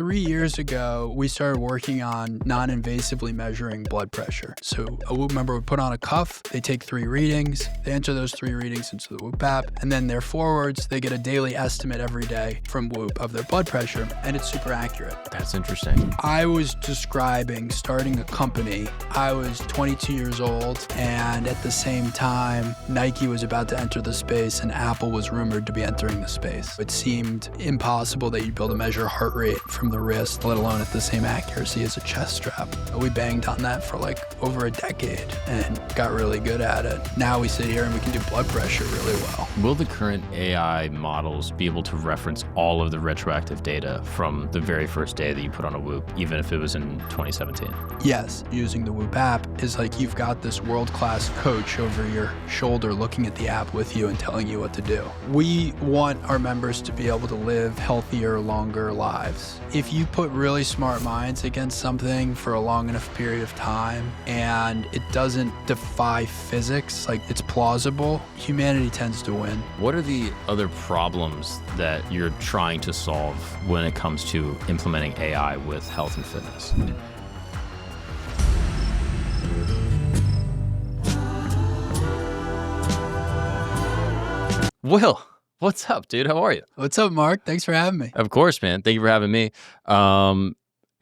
3 years ago, we started working on non-invasively measuring blood pressure. So a Whoop member would put on a cuff, they take 3 readings, they enter those 3 readings into the Whoop app, and then their forwards, they get a daily estimate every day from Whoop of their blood pressure, and it's super accurate. That's interesting. I was describing starting a company. I was 22 years old, and at the same time, Nike was about to enter the space, and Apple was rumored to be entering the space. It seemed impossible that you'd be able to measure heart rate from the wrist, let alone at the same accuracy as a chest strap. We banged on that for like over a decade and got really good at it. Now we sit here and we can do blood pressure really well. Will the current AI models be able to reference all of the retroactive data from the very first day that you put on a Whoop, even if it was in 2017? Yes, using the Whoop app is like you've got this world-class coach over your shoulder looking at the app with you and telling you what to do. We want our members to be able to live healthier, longer lives. If you put really smart minds against something for a long enough period of time and it doesn't defy physics, like it's plausible, humanity tends to win. What are the other problems that you're trying to solve when it comes to implementing AI with health and fitness? Will, what's up, dude? How are you? What's up, Mark? Thanks for having me. Of course, man. Thank you for having me.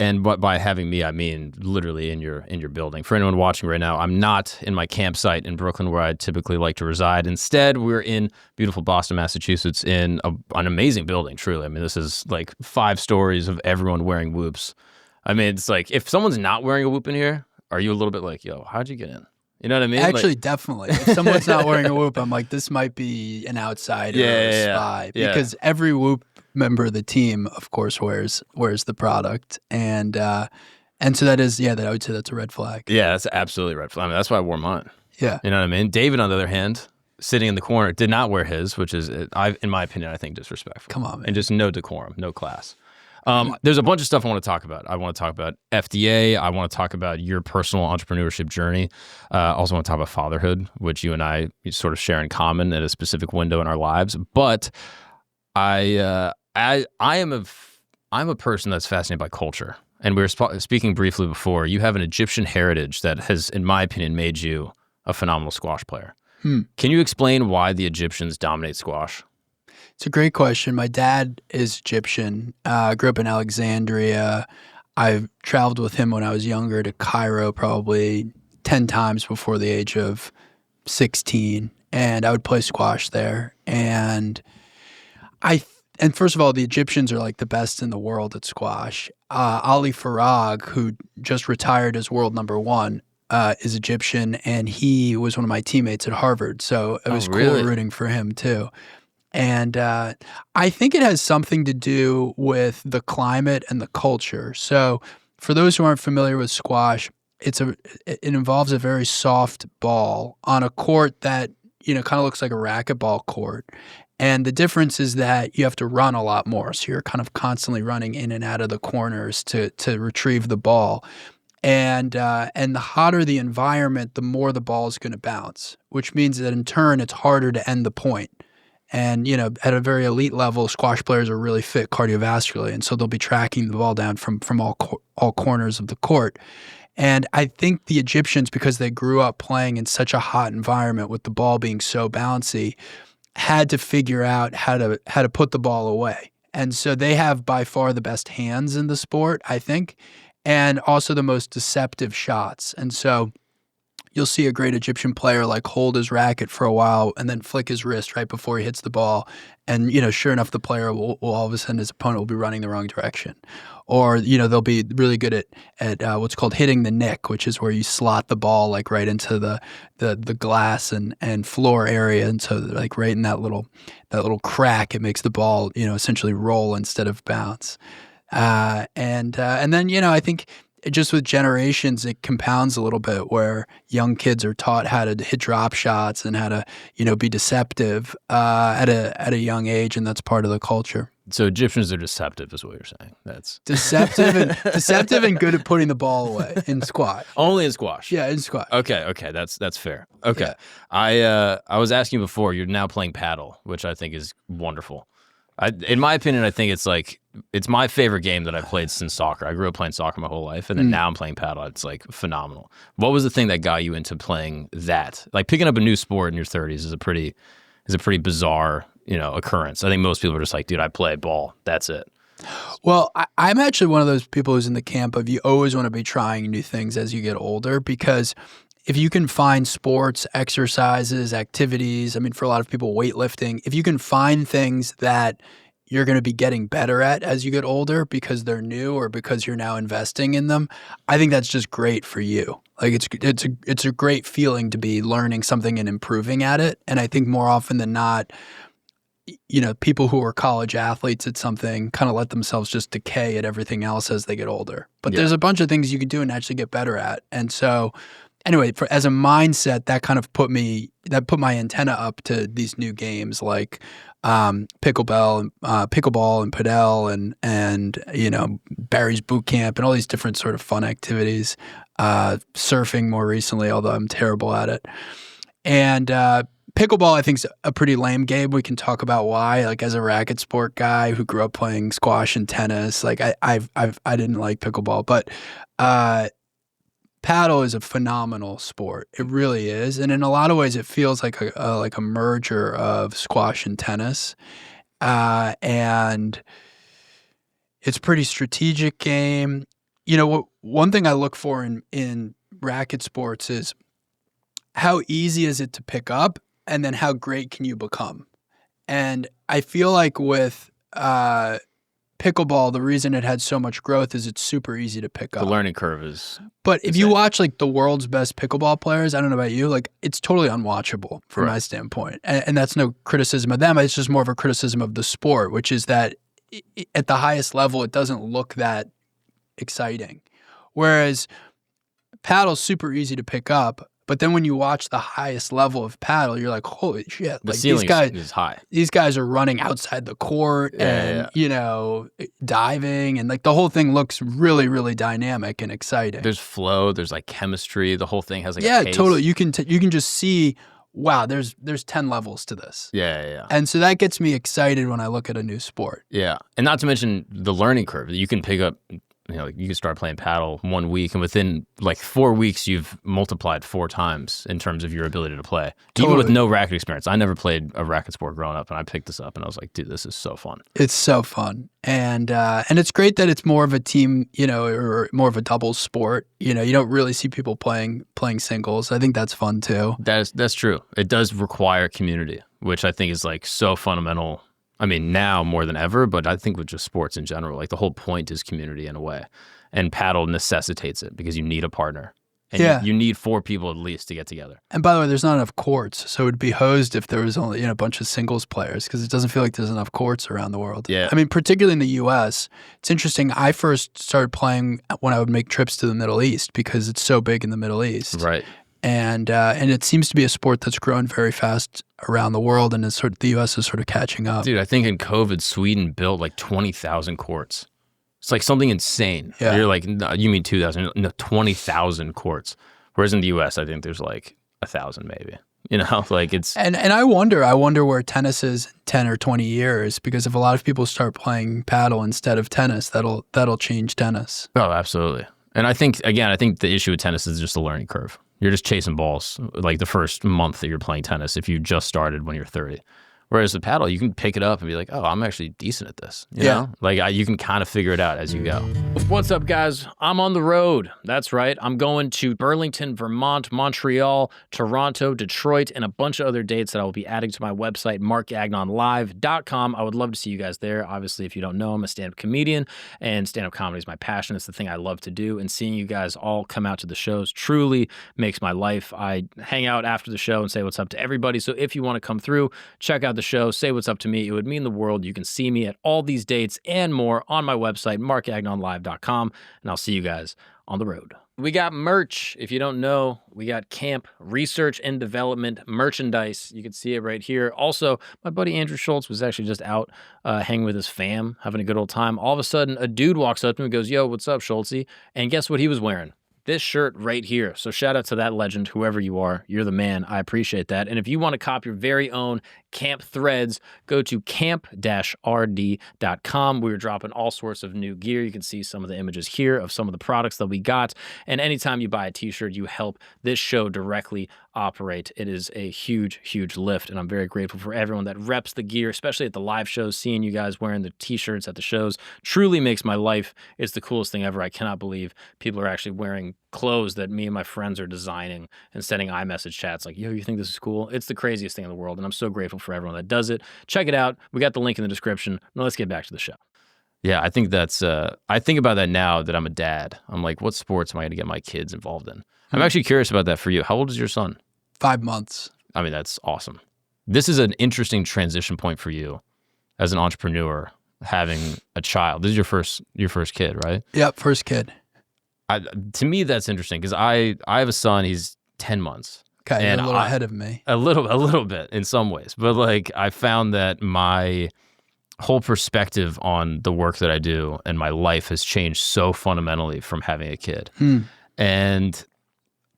And by having me, I mean literally in your building. For anyone watching right now, I'm not in my campsite in Brooklyn where I typically like to reside. Instead, we're in beautiful Boston, Massachusetts in an amazing building, truly. I mean, this is like 5 stories of everyone wearing Whoops. I mean, it's like if someone's not wearing a Whoop in here, are you a little bit like, yo, how'd you get in? You know what I mean? Actually, definitely. If someone's not wearing a Whoop, I'm like, this might be an outsider or a spy. Yeah. Because every Whoop member of the team, of course, wears the product. And so that is, that I would say that's a red flag. Yeah, that's absolutely a red flag. I mean, that's why I wore mine. Yeah. You know what I mean? David, on the other hand, sitting in the corner, did not wear his, which is, in my opinion, I think disrespectful. Come on, man. And just no decorum, no class. There's a bunch of stuff I want to talk about. I want to talk about FDA. I want to talk about your personal entrepreneurship journey. I also want to talk about fatherhood, which you and I sort of share in common at a specific window in our lives. But I'm a person that's fascinated by culture. And we were speaking briefly before. You have an Egyptian heritage that has, in my opinion, made you a phenomenal squash player. Can you explain why the Egyptians dominate squash? It's a great question. My dad is Egyptian. Grew up in Alexandria. I traveled with him when I was younger to Cairo probably 10 times before the age of 16. And I would play squash there. And first of all, the Egyptians are like the best in the world at squash. Ali Farag, who just retired as world #1, is Egyptian. And he was one of my teammates at Harvard. So it was cool rooting for him too. And I think it has something to do with the climate and the culture. So for those who aren't familiar with squash, it involves a very soft ball on a court that, kind of looks like a racquetball court. And the difference is that you have to run a lot more. So you're kind of constantly running in and out of the corners to retrieve the ball. And the hotter the environment, the more the ball is going to bounce, which means that in turn, it's harder to end the point. And, at a very elite level, squash players are really fit cardiovascularly. And so they'll be tracking the ball down from all corners of the court. And I think the Egyptians, because they grew up playing in such a hot environment with the ball being so bouncy, had to figure out how to put the ball away. And so they have by far the best hands in the sport, I think, and also the most deceptive shots. And so you'll see a great Egyptian player like hold his racket for a while and then flick his wrist right before he hits the ball. And, sure enough, the player will all of a sudden, his opponent will be running the wrong direction. Or, they'll be really good at what's called hitting the nick, which is where you slot the ball like right into the glass and floor area. And so like right in that little crack, it makes the ball, essentially roll instead of bounce. And then, I think just with generations, it compounds a little bit where young kids are taught how to hit drop shots and how to, be deceptive at a young age, and that's part of the culture. So Egyptians are deceptive, is what you're saying. That's deceptive and good at putting the ball away in squash. Only in squash. Yeah, in squash. Okay, that's fair. Okay, yeah. I was asking you before. You're now playing Padel, which I think is wonderful. In my opinion, I think it's my favorite game that I've played since soccer. I grew up playing soccer my whole life, and then now I'm playing paddle. It's like phenomenal. What was the thing that got you into playing that? Like picking up a new sport in your 30s is a pretty bizarre, occurrence. I think most people are just like, dude, I play ball. That's it. Well, I'm actually one of those people who's in the camp of you always want to be trying new things as you get older, because if you can find sports, exercises, activities, I mean, for a lot of people, weightlifting, if you can find things that you're going to be getting better at as you get older because they're new or because you're now investing in them, I think that's just great for you. Like it's a great feeling to be learning something and improving at it. And I think more often than not, people who are college athletes at something kind of let themselves just decay at everything else as they get older. But there's a bunch of things you can do and actually get better at. And so anyway, as a mindset, that kind of put my antenna up to these new games like pickleball and Padel and Barry's Boot Camp and all these different sort of fun activities. Surfing more recently, although I'm terrible at it. And pickleball, I think, is a pretty lame game. We can talk about why. Like as a racket sport guy who grew up playing squash and tennis, like I didn't like pickleball, but paddle is a phenomenal sport. It really is, and in a lot of ways, it feels like a merger of squash and tennis, and it's a pretty strategic game. One thing I look for in racket sports is how easy is it to pick up, and then how great can you become? And I feel like with pickleball, the reason it had so much growth is it's super easy to pick up. The learning curve is. But if you watch like the world's best pickleball players, I don't know about you, like it's totally unwatchable from my standpoint. And that's no criticism of them. It's just more of a criticism of the sport, which is that at the highest level, it doesn't look that exciting. Whereas paddle's super easy to pick up. But then when you watch the highest level of paddle, you're like, holy shit. The like ceiling these guys is high. These guys are running outside the court and diving, and like the whole thing looks really, really dynamic and exciting. There's flow, there's like chemistry, the whole thing has like a pace. Totally. You can just see, wow, there's 10 levels to this. Yeah. And so that gets me excited when I look at a new sport. Yeah. And not to mention the learning curve that you can pick up. You can start playing paddle 1 week, and within like 4 weeks, you've multiplied 4 times in terms of your ability to play. Totally. Even with no racket experience. I never played a racket sport growing up, and I picked this up, and I was like, dude, this is so fun. It's so fun. And it's great that it's more of a team, or more of a doubles sport. You don't really see people playing singles. I think that's fun too. That's true. It does require community, which I think is like so fundamental. I mean, now more than ever, but I think with just sports in general, like the whole point is community in a way. And paddle necessitates it because you need a partner. And you need 4 people at least to get together. And by the way, there's not enough courts, so it would be hosed if there was only a bunch of singles players, because it doesn't feel like there's enough courts around the world. Yeah. I mean, particularly in the U.S., it's interesting. I first started playing when I would make trips to the Middle East because it's so big in the Middle East. Right. And it seems to be a sport that's growing very fast around the world, and the U.S. is sort of catching up. Dude, I think in COVID, Sweden built like 20,000 courts. It's like something insane. Yeah. You're like, no, you mean 2,000? No, 20,000 courts. Whereas in the U.S., I think there's like 1,000 maybe. Like it's. And I wonder where tennis is in 10 or 20 years, because if a lot of people start playing paddle instead of tennis, that'll change tennis. Oh, absolutely. And I think the issue with tennis is just the learning curve. You're just chasing balls like the first month that you're playing tennis if you just started when you're 30. Whereas the paddle, you can pick it up and be like, oh, I'm actually decent at this. You know? Like you can kind of figure it out as you go. What's up, guys? I'm on the road. That's right. I'm going to Burlington, Vermont, Montreal, Toronto, Detroit, and a bunch of other dates that I will be adding to my website, markgagnonlive.com. I would love to see you guys there. Obviously, if you don't know, I'm a stand-up comedian, and stand-up comedy is my passion. It's the thing I love to do, and seeing you guys all come out to the shows truly makes my life. I hang out after the show and say what's up to everybody. So if you want to come through, check out the show, say what's up to me. It would mean the world. You can see me at all these dates and more on my website, markgagnonlive.com, and I'll see you guys on the road. We got merch. If you don't know, we got camp research and development merchandise. You can see it right here. Also, my buddy Andrew Schultz was actually just out hanging with his fam, having a good old time. All of a sudden, a dude walks up to him and goes, yo, what's up, Schultzy? And guess what he was wearing? This shirt right here. So shout out to that legend, whoever you are. You're the man. I appreciate that. And if you want to cop your very own Camp Threads. Go to camp-rd.com. We're dropping all sorts of new gear. You can see some of the images here of some of the products that we got. And anytime you buy a t-shirt, you help this show directly operate. It is a huge, huge lift. And I'm very grateful for everyone that reps the gear, especially at the live shows. Seeing you guys wearing the t-shirts at the shows truly makes my life. It's the coolest thing ever. I cannot believe people are actually wearing clothes that me and my friends are designing and sending iMessage chats like, yo, you think this is cool? It's the craziest thing in the world. And I'm so grateful for everyone that does it. Check it out. We got the link in the description. Now let's get back to the show. Yeah, I think that's, I think about that now that I'm a dad. I'm like, what sports am I going to get my kids involved in? I'm actually curious about that for you. How old is your son? 5 months. I mean, that's awesome. This is an interesting transition point for you as an entrepreneur, having a child. This is your first kid, right? Yep, first kid. To me, that's interesting because I have a son. He's 10 months. Okay, and you're a little ahead of me. A little bit in some ways. But like, I found that my whole perspective on the work that I do and my life has changed so fundamentally from having a kid. And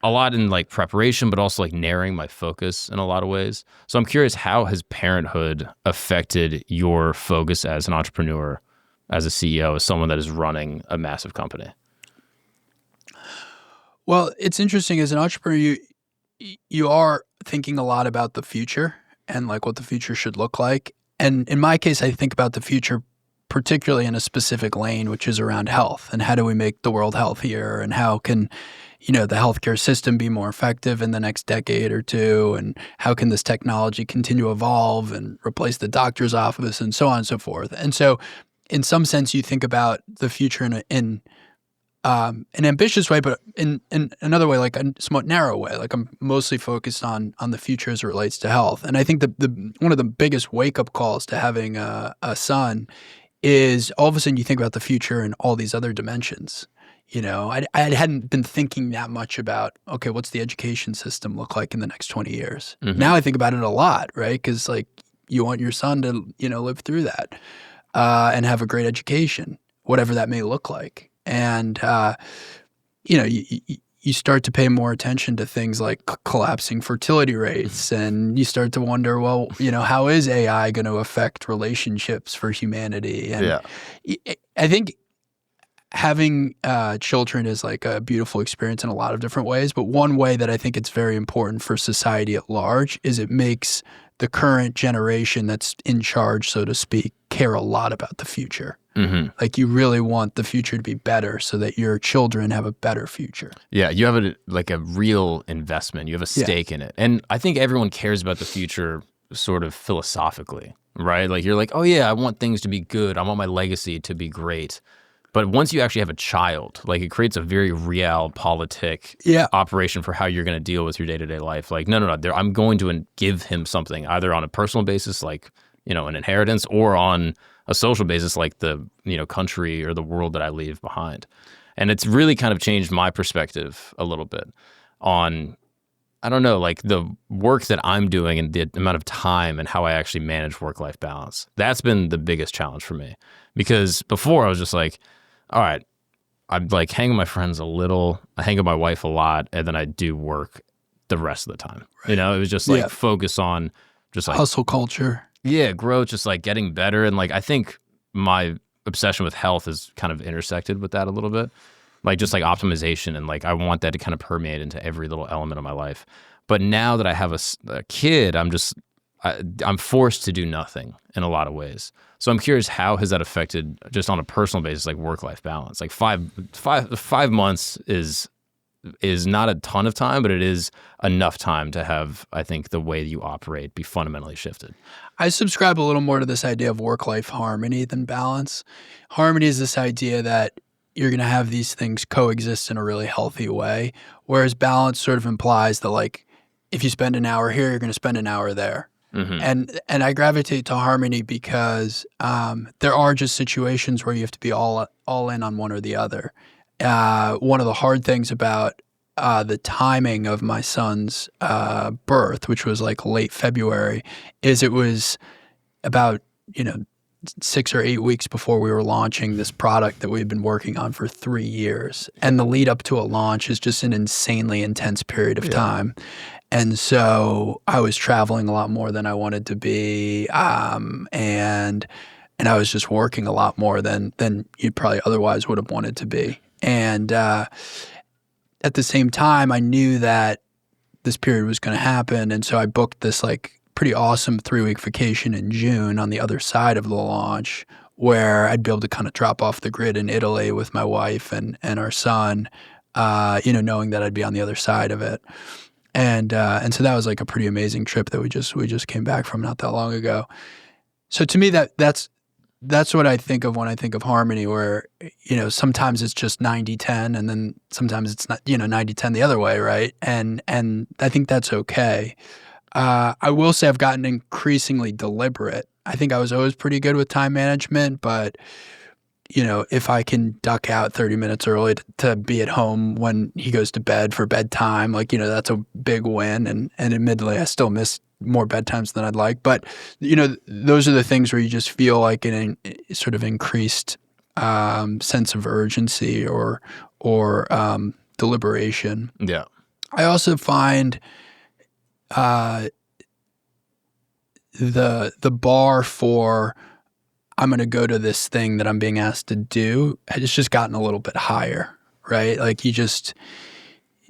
a lot in like preparation, but also like narrowing my focus in a lot of ways. So I'm curious, how has parenthood affected your focus as an entrepreneur, as a CEO, as someone that is running a massive company? Well, it's interesting as an entrepreneur, you are thinking a lot about the future and like what the future should look like. And in my case, I think about the future particularly in a specific lane, which is around health and how do we make the world healthier and how can, the healthcare system be more effective in the next decade or two, and how can this technology continue to evolve and replace the doctor's office and so on and so forth. And so in some sense, you think about the future in an ambitious way, but in another way, like a somewhat narrow way. Like I'm mostly focused on the future as it relates to health. And I think the one of the biggest wake-up calls to having a son is all of a sudden you think about the future and all these other dimensions. I hadn't been thinking that much about, okay, what's the education system look like in the next 20 years? Now I think about it a lot, right? Because like you want your son to, live through that and have a great education, whatever that may look like. And, you start to pay more attention to things like collapsing fertility rates, and you start to wonder, well, how is AI going to affect relationships for humanity? And I think having children is like a beautiful experience in a lot of different ways. But one way that I think it's very important for society at large is it makes the current generation that's in charge, so to speak, care a lot about the future. Like you really want the future to be better so that your children have a better future. Yeah, you have a real investment. You have a stake in it. And I think everyone cares about the future sort of philosophically, right? Like you're like, oh yeah, I want things to be good. I want my legacy to be great. But once you actually have a child, like it creates a very realpolitik operation for how you're going to deal with your day-to-day life. Like, no, I'm going to give him something either on a personal basis, like, an inheritance, or on a social basis, like the, country or the world that I leave behind. And it's really kind of changed my perspective a little bit on, I don't know, like the work that I'm doing and the amount of time and how I actually manage work-life balance. That's been the biggest challenge for me. Because before I was just like, all right, I'd like hang with my friends a little, I hang with my wife a lot, and then I do work the rest of the time. Right. It was just like focus on just like hustle culture. Yeah, growth, just like getting better. And like I think my obsession with health has kind of intersected with that a little bit. Like just like optimization, and like I want that to kind of permeate into every little element of my life. But now that I have a kid, I'm forced to do nothing in a lot of ways. So I'm curious, how has that affected just on a personal basis, like work-life balance? Like five months is not a ton of time, but it is enough time to have, I think, the way that you operate be fundamentally shifted. I subscribe a little more to this idea of work-life harmony than balance. Harmony is this idea that you're going to have these things coexist in a really healthy way, whereas balance sort of implies that like if you spend an hour here, you're going to spend an hour there. And I gravitate to harmony because there are just situations where you have to be all in on one or the other. One of the hard things about the timing of my son's birth, which was like late February, is it was about 6 or 8 weeks before we were launching this product that we've been working on for 3 years. And the lead up to a launch is just an insanely intense period of time. And so I was traveling a lot more than I wanted to be, and I was just working a lot more than you probably otherwise would have wanted to be. And at the same time, I knew that this period was going to happen, and so I booked this like pretty awesome 3-week vacation in June on the other side of the launch, where I'd be able to kind of drop off the grid in Italy with my wife and our son, knowing that I'd be on the other side of it. And so that was like a pretty amazing trip that we just came back from not that long ago. So to me, that's what I think of when I think of harmony, where, sometimes it's just 90-10, and then sometimes it's not, 90-10 the other way, right? And I think that's okay. I will say I've gotten increasingly deliberate. I think I was always pretty good with time management, but if I can duck out 30 minutes early to be at home when he goes to bed for bedtime, like, that's a big win. And admittedly, I still miss more bedtimes than I'd like. But, those are the things where you just feel like an sort of increased sense of urgency or deliberation. Yeah. I also find the bar for I'm going to go to this thing that I'm being asked to do has just gotten a little bit higher, right? Like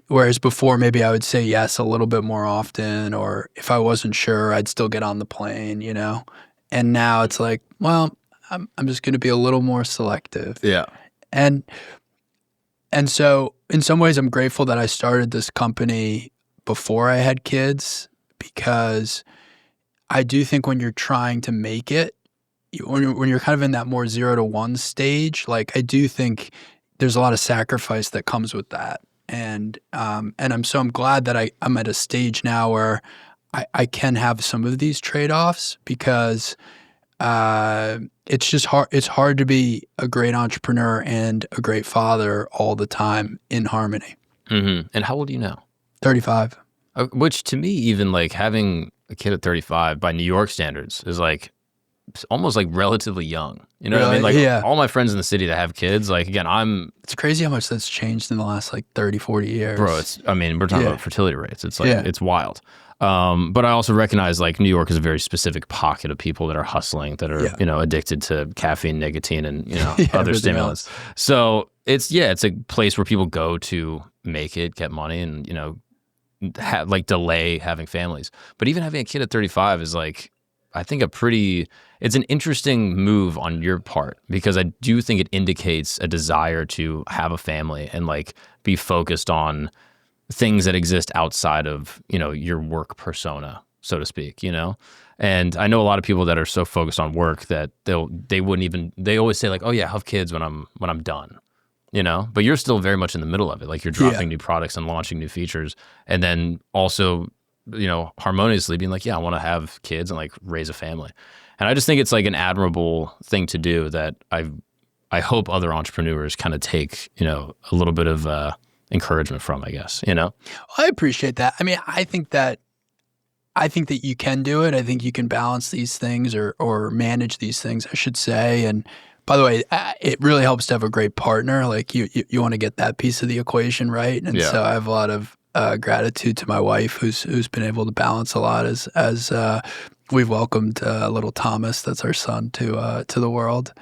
whereas before maybe I would say yes a little bit more often, or if I wasn't sure, I'd still get on the plane, And now it's like, well, I'm just going to be a little more selective. Yeah. And so in some ways I'm grateful that I started this company before I had kids, because I do think when you're trying to make it, when you're kind of in that more 0 to 1 stage, like I do think there's a lot of sacrifice that comes with that. And I'm glad that I'm at a stage now where I can have some of these trade-offs, because it's just hard. It's hard to be a great entrepreneur and a great father all the time in harmony. Mm-hmm. And how old are you now? 35. Which to me, even like having a kid at 35 by New York standards is like almost like relatively young. You know what I mean? Like all my friends in the city that have kids, like again, it's crazy how much that's changed in the last like 30, 40 years. Bro, we're talking about fertility rates. It's like, it's wild. But I also recognize like New York is a very specific pocket of people that are hustling, that are, addicted to caffeine, nicotine, and, other stimulants. Else. So it's a place where people go to make it, get money, and, delay having families. But even having a kid at 35 is like, I think it's an interesting move on your part, because I do think it indicates a desire to have a family and like be focused on things that exist outside of, your work persona, so to speak, And I know a lot of people that are so focused on work that they always say like, oh yeah, have kids when I'm done, but you're still very much in the middle of it. Like you're dropping new products and launching new features, and then also, harmoniously being like, yeah, I want to have kids and like raise a family. And I just think it's like an admirable thing to do that I hope other entrepreneurs kind of take, a little bit of encouragement from, I guess, I appreciate that. I mean, I think that you can do it. I think you can balance these things or manage these things, I should say. And by the way, it really helps to have a great partner. Like you want to get that piece of the equation right. And so I have a lot of gratitude to my wife, who's been able to balance a lot as we've welcomed little Thomas, that's our son, to the world.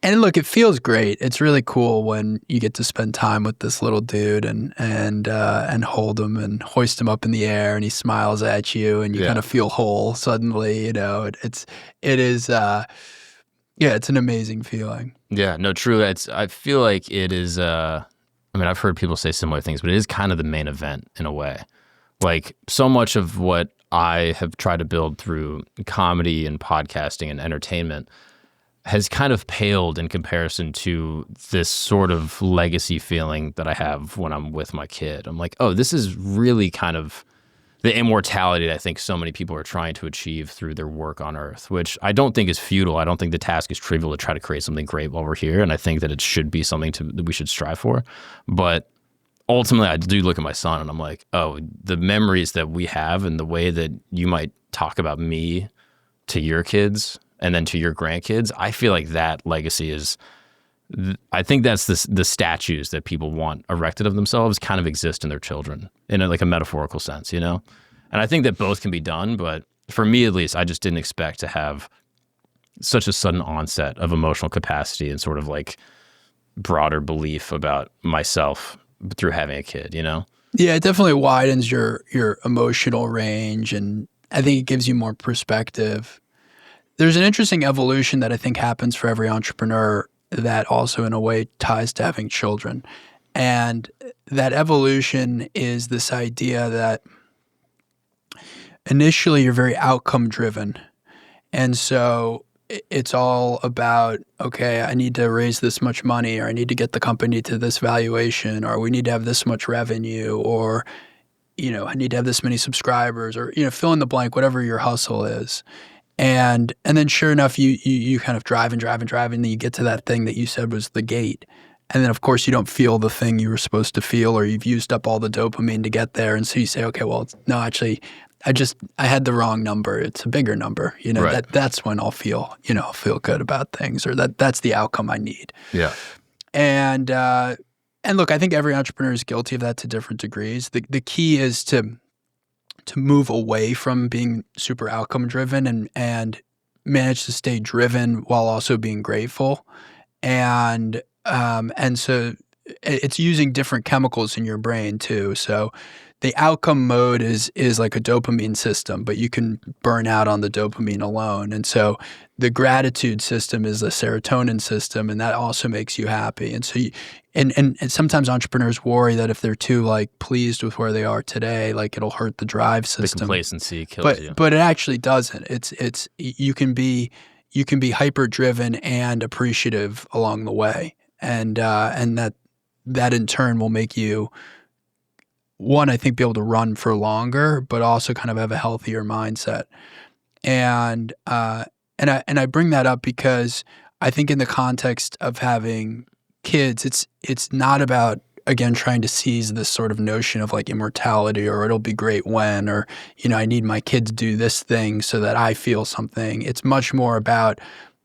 And look, it feels great. It's really cool when you get to spend time with this little dude and hold him and hoist him up in the air, and he smiles at you, and you kind of feel whole suddenly. It's an amazing feeling. Yeah, no, truly. I feel like it is. I've heard people say similar things, but it is kind of the main event in a way. Like so much of what I have tried to build through comedy and podcasting and entertainment has kind of paled in comparison to this sort of legacy feeling that I have when I'm with my kid. I'm like, oh, this is really kind of the immortality that I think so many people are trying to achieve through their work on Earth, which I don't think is futile. I don't think the task is trivial to try to create something great while we're here. And I think that it should be something that we should strive for. But ultimately, I do look at my son and I'm like, oh, the memories that we have and the way that you might talk about me to your kids and then to your grandkids, I feel like that legacy is I think that's the statues that people want erected of themselves kind of exist in their children in like a metaphorical sense, you know? And I think that both can be done, but for me at least, I just didn't expect to have such a sudden onset of emotional capacity and sort of like broader belief about myself through having a kid, you know? Yeah, it definitely widens your emotional range, and I think it gives you more perspective. There's an interesting evolution that I think happens for every entrepreneur that also in a way ties to having children. And that evolution is this idea that initially you're very outcome driven. And so it's all about, okay, I need to raise this much money, or I need to get the company to this valuation, or we need to have this much revenue, or, I need to have this many subscribers, or, fill in the blank, whatever your hustle is. And then sure enough, you kind of drive and drive and drive, and then you get to that thing that you said was the gate. And then of course you don't feel the thing you were supposed to feel, or you've used up all the dopamine to get there. And so you say, okay, well, no, actually, I had the wrong number. It's a bigger number. Right. That's when I'll feel good about things, or that's the outcome I need. Yeah. And look, I think every entrepreneur is guilty of that to different degrees. The key is to move away from being super outcome driven and manage to stay driven while also being grateful. And so it's using different chemicals in your brain too. So the outcome mode is like a dopamine system, but you can burn out on the dopamine alone. And so the gratitude system is a serotonin system, and that also makes you happy. And so and sometimes entrepreneurs worry that if they're too like pleased with where they are today, like it'll hurt the drive system. The complacency kills you. But it actually doesn't. It's you can be hyper driven and appreciative along the way. And that in turn will make you, one, I think, be able to run for longer, but also kind of have a healthier mindset. And I bring that up because I think in the context of having kids, it's not about, again, trying to seize this sort of notion of like immortality, or it'll be great when, or, I need my kids to do this thing so that I feel something. It's much more about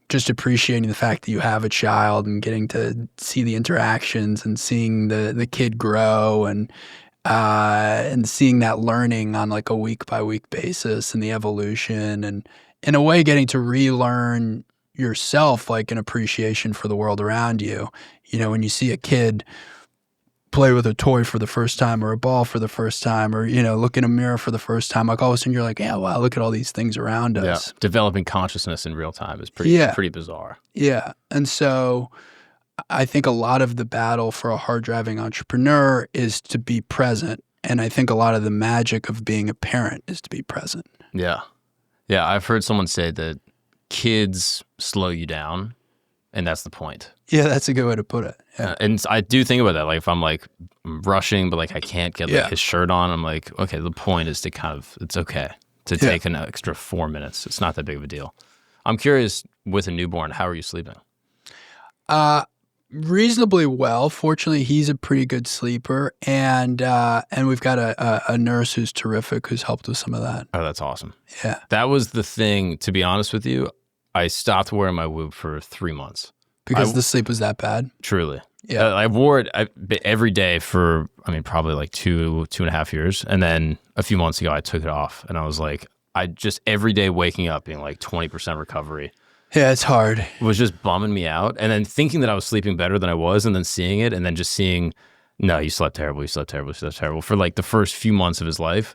just appreciating the fact that you have a child and getting to see the interactions and seeing the kid grow and seeing that learning on like a week by week basis and the evolution, and in a way getting to relearn yourself, like an appreciation for the world around you. When you see a kid play with a toy for the first time, or a ball for the first time, or, look in a mirror for the first time, like all of a sudden you're like, yeah, wow, look at all these things around us. Yeah. Developing consciousness in real time is pretty bizarre. Yeah. And so I think a lot of the battle for a hard driving entrepreneur is to be present. And I think a lot of the magic of being a parent is to be present. Yeah. Yeah. I've heard someone say that kids slow you down, and that's the point. Yeah, that's a good way to put it. Yeah. And I do think about that. Like if I'm like rushing, but like I can't get like his shirt on, I'm like, okay, the point is to it's okay to take an extra 4 minutes. It's not that big of a deal. I'm curious, with a newborn, how are you sleeping? Reasonably well. Fortunately, he's a pretty good sleeper, and we've got a nurse who's terrific, who's helped with some of that. Oh, that's awesome. Yeah. That was the thing, to be honest with you. I stopped wearing my Whoop for 3 months. Because the sleep was that bad? Truly. Yeah. I wore it every day for, probably like 2.5 years. And then a few months ago, I took it off. And I was like, I just every day waking up being like 20% recovery. Yeah, it's hard. Was just bumming me out. And then thinking that I was sleeping better than I was, and then seeing it, and then just seeing, no, you slept terrible, you slept terrible, you slept terrible for like the first few months of his life.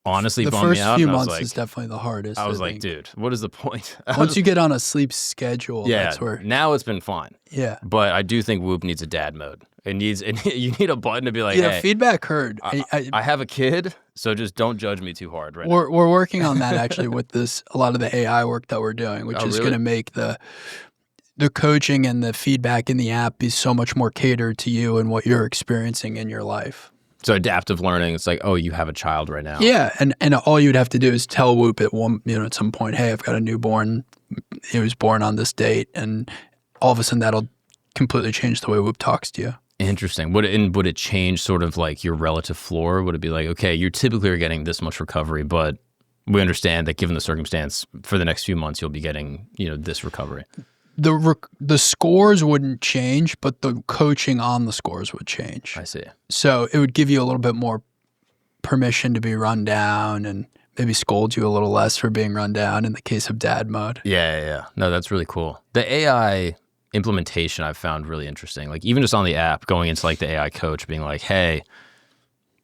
Honestly, bummed me out. The first few months is definitely the hardest. I was like, dude, what is the point? Once you get on a sleep schedule, that's where. Now it's been fine. Yeah. But I do think Whoop needs a dad mode. You need a button to be like, hey, feedback heard. I have a kid, so just don't judge me too hard right now. We're working on that actually with a lot of the AI work that we're doing, which is going to make the coaching and the feedback in the app be so much more catered to you and what you're experiencing in your life. So adaptive learning, it's like, oh, you have a child right now. Yeah, and all you'd have to do is tell Whoop at some point, hey, I've got a newborn. He was born on this date, and all of a sudden that'll completely change the way Whoop talks to you. Interesting. Would it change sort of like your relative floor? Would it be like, okay, you typically are getting this much recovery, but we understand that given the circumstance, for the next few months you'll be getting, this recovery? the scores wouldn't change, but the coaching on the scores would change. I see. So it would give you a little bit more permission to be run down and maybe scold you a little less for being run down in the case of dad mode. Yeah. No, that's really cool. The AI implementation I've found really interesting. Like even just on the app, going into like the AI coach, being like, hey,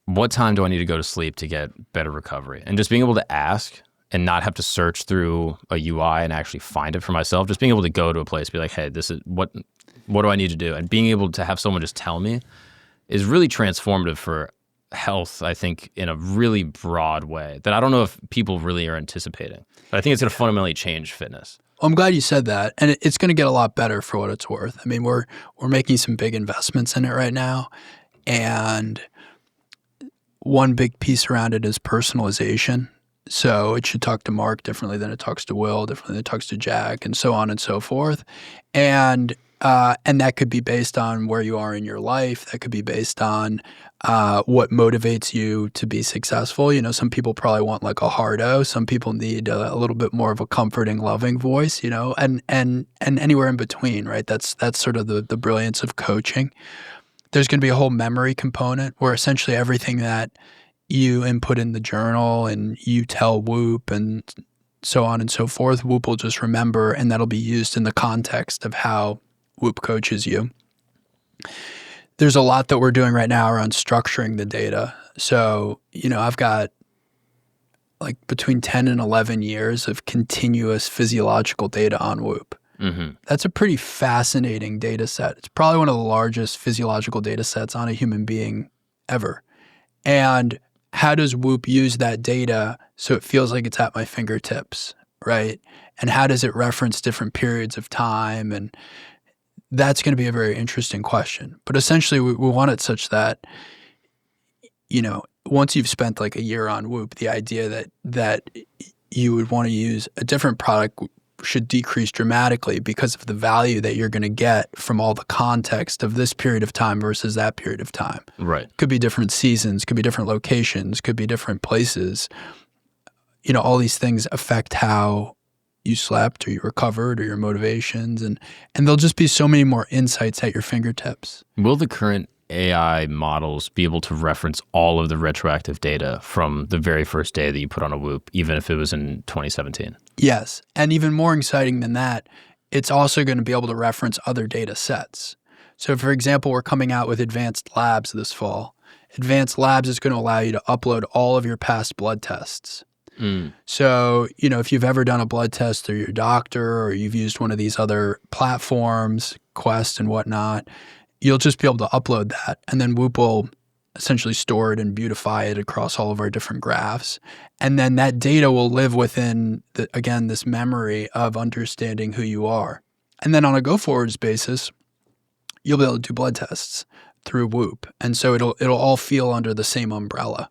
what time do I need to go to sleep to get better recovery? And just being able to ask and not have to search through a UI and actually find it for myself. Just being able to go to a place, be like, hey, this is what do I need to do? And being able to have someone just tell me is really transformative for health, I think, in a really broad way that I don't know if people really are anticipating. But I think it's going to fundamentally change fitness. I'm glad you said that, and it's going to get a lot better for what it's worth. I mean, we're making some big investments in it right now, and one big piece around it is personalization. So it should talk to Mark differently than it talks to Will, differently than it talks to Jack, and so on and so forth. And that could be based on where you are in your life. That could be based on what motivates you to be successful. You know, some people probably want like a hard-o. Some people need a little bit more of a comforting, loving voice. You know, and anywhere in between, right? That's sort of the brilliance of coaching. There's going to be a whole memory component where essentially everything that you input in the journal and you tell Whoop and so on and so forth, Whoop will just remember, and that'll be used in the context of how Whoop coaches you. There's a lot that we're doing right now around structuring the data. So, you know, I've got like between 10 and 11 years of continuous physiological data on Whoop. Mm-hmm. That's a pretty fascinating data set. It's probably one of the largest physiological data sets on a human being ever. And how does Whoop use that data so it feels like it's at my fingertips, right? And how does it reference different periods of time? And that's going to be a very interesting question. But essentially, we want it such that, you know, once you've spent like a year on Whoop, the idea that you would want to use a different product should decrease dramatically because of the value that you're going to get from all the context of this period of time versus that period of time. Right. Could be different seasons, could be different locations, could be different places. You know, all these things affect how you slept or you recovered or your motivations. And there'll just be so many more insights at your fingertips. Will the current AI models be able to reference all of the retroactive data from the very first day that you put on a Whoop, even if it was in 2017? Yes. And even more exciting than that, it's also going to be able to reference other data sets. So for example, we're coming out with Advanced Labs this fall. Advanced Labs is going to allow you to upload all of your past blood tests. So, you know, if you've ever done a blood test through your doctor or you've used one of these other platforms, Quest and whatnot, you'll just be able to upload that. And then Whoop will essentially store it and beautify it across all of our different graphs. And then that data will live within, this memory of understanding who you are. And then on a go-forwards basis, you'll be able to do blood tests through Whoop. And so it'll all feel under the same umbrella.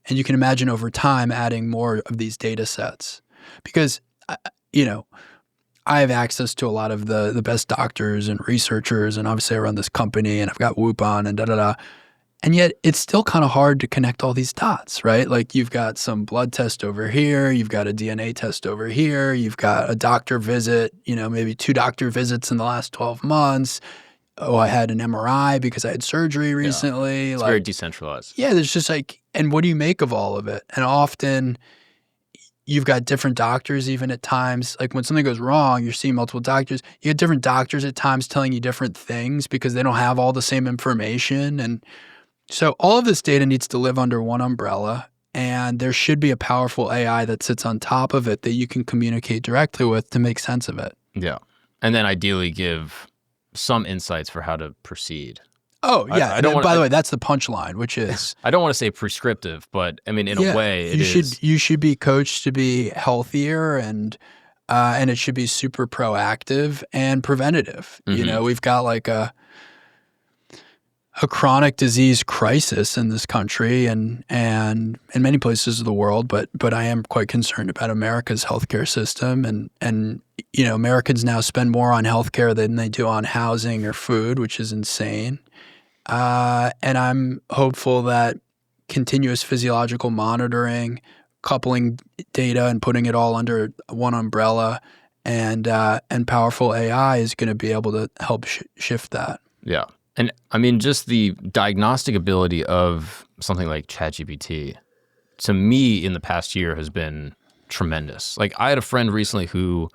And you can imagine over time adding more of these data sets. Because, you know, I have access to a lot of the best doctors and researchers, and obviously I run this company and I've got Whoop on and da-da-da. And yet it's still kind of hard to connect all these dots, right? Like you've got some blood test over here, you've got a DNA test over here, you've got a doctor visit, you know, maybe 2 doctor visits in the last 12 months. Oh, I had an MRI because I had surgery recently. Yeah. It's very decentralized. Yeah, there's just like, and what do you make of all of it? And often you've got different doctors even at times. Like when something goes wrong, you're seeing multiple doctors. You get different doctors at times telling you different things because they don't have all the same information. And so all of this data needs to live under one umbrella, and there should be a powerful AI that sits on top of it that you can communicate directly with to make sense of it. Yeah. And then ideally give some insights for how to proceed. Oh, yeah. By the way, that's the punchline, which is... I don't want to say prescriptive, but I mean, in a way, it is. You should be coached to be healthier, and it should be super proactive and preventative. Mm-hmm. You know, we've got like a chronic disease crisis in this country and in many places of the world, but I am quite concerned about America's healthcare system. And you know, Americans now spend more on healthcare than they do on housing or food, which is insane. And I'm hopeful that continuous physiological monitoring, coupling data and putting it all under one umbrella, and powerful AI is going to be able to help shift that. Yeah. And I mean, just the diagnostic ability of something like ChatGPT, to me in the past year has been tremendous. Like I had a friend recently who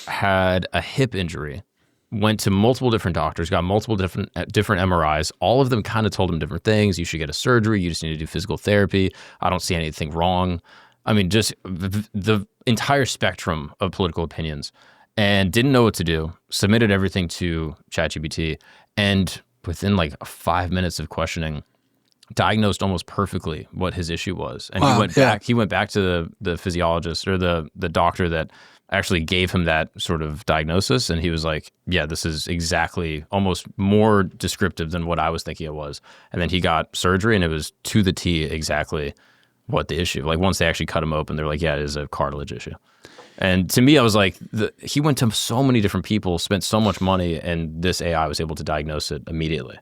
had a hip injury, went to multiple different doctors, got multiple different MRIs. All of them kind of told him different things. You should get a surgery. You just need to do physical therapy. I don't see anything wrong. I mean, just the entire spectrum of political opinions, and didn't know what to do. Submitted everything to ChatGPT, and within like 5 minutes of questioning, diagnosed almost perfectly what his issue was. And Wow, he went back to the physiologist or the doctor that actually gave him that sort of diagnosis. And he was like, yeah, this is exactly almost more descriptive than what I was thinking it was. And then he got surgery and it was to the T exactly what the issue. Like once they actually cut him open, they're like, yeah, it is a cartilage issue. And to me, I was like, he went to so many different people, spent so much money, and this AI was able to diagnose it immediately.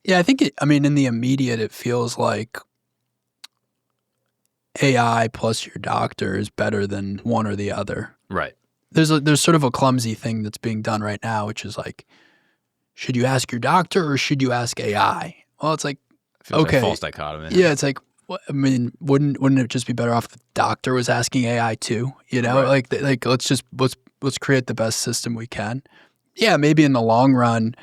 Yeah, I think in the immediate, it feels like AI plus your doctor is better than one or the other. Right. There's sort of a clumsy thing that's being done right now, which is like, should you ask your doctor or should you ask AI? Well, it's like, Feels okay, like false dichotomy. yeah, it's like, I mean, wouldn't it just be better off the doctor was asking AI too? You know, Right. like let's create the best system we can. Yeah, maybe in the long run,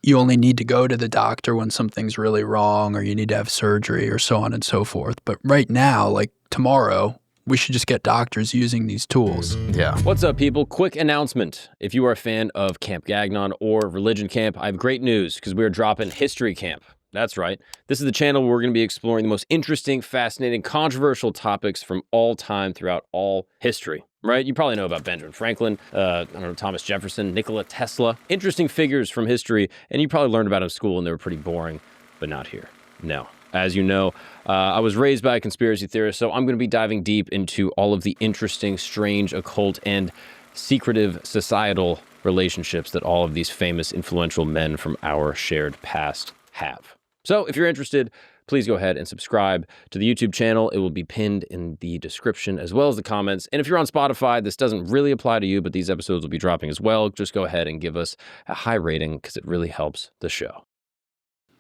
you only need to go to the doctor when something's really wrong or you need to have surgery or so on and so forth. But right now, like tomorrow, we should just get doctors using these tools. Yeah. What's up, people? Quick announcement. If you are a fan of Camp Gagnon or Religion Camp, I have great news because we are dropping History Camp. That's right. This is the channel where we're going to be exploring the most interesting, fascinating, controversial topics from all time throughout all history. Right? You probably know about Benjamin Franklin, Thomas Jefferson, Nikola Tesla. Interesting figures from history, and you probably learned about them in school and they were pretty boring, but not here. No. As you know, I was raised by a conspiracy theorist, so I'm going to be diving deep into all of the interesting, strange, occult, and secretive societal relationships that all of these famous, influential men from our shared past have. So if you're interested, please go ahead and subscribe to the YouTube channel. It will be pinned in the description as well as the comments. And if you're on Spotify, this doesn't really apply to you, but these episodes will be dropping as well. Just go ahead and give us a high rating because it really helps the show.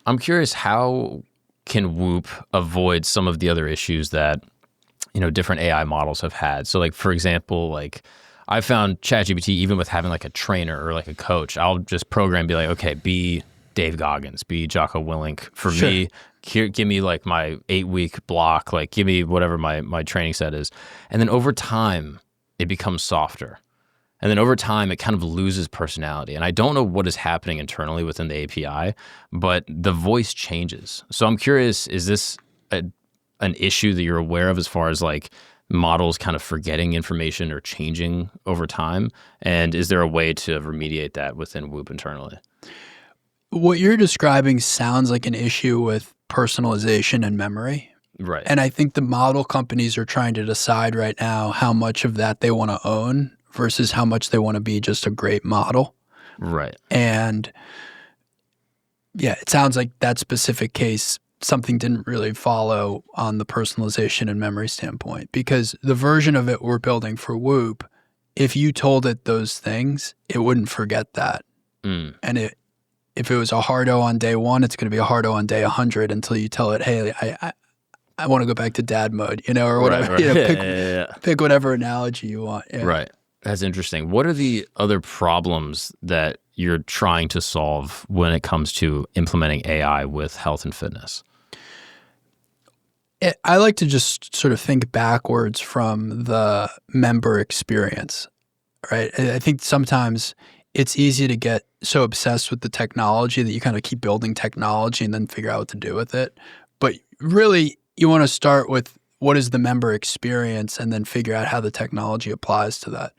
I'm curious, how can Whoop avoid some of the other issues that, different AI models have had? So like, for example, like I found ChatGPT, even with having like a trainer or like a coach, I'll just program, be like, okay, be Dave Goggins, be Jocko Willink for Sure. me. Here, give me like my 8-week block, like give me whatever my training set is. And then over time, it becomes softer. And then over time, it kind of loses personality. And I don't know what is happening internally within the API, but the voice changes. So I'm curious, is this an issue that you're aware of as far as like models kind of forgetting information or changing over time? And is there a way to remediate that within Whoop internally? What you're describing sounds like an issue with personalization and memory. Right. And I think the model companies are trying to decide right now how much of that they want to own versus how much they want to be just a great model. Right. And yeah, it sounds like that specific case, something didn't really follow on the personalization and memory standpoint, because the version of it we're building for Whoop, if you told it those things, it wouldn't forget that. Mm. And if it was a hard-o on day one, it's going to be a hard-o on day 100 until you tell it, hey, I want to go back to dad mode, or whatever. Right. Pick whatever analogy you want. Yeah. Right. That's interesting. What are the other problems that you're trying to solve when it comes to implementing AI with health and fitness? I like to just sort of think backwards from the member experience, right? I think sometimes it's easy to get so obsessed with the technology that you kind of keep building technology and then figure out what to do with it. But really, you want to start with what is the member experience and then figure out how the technology applies to that.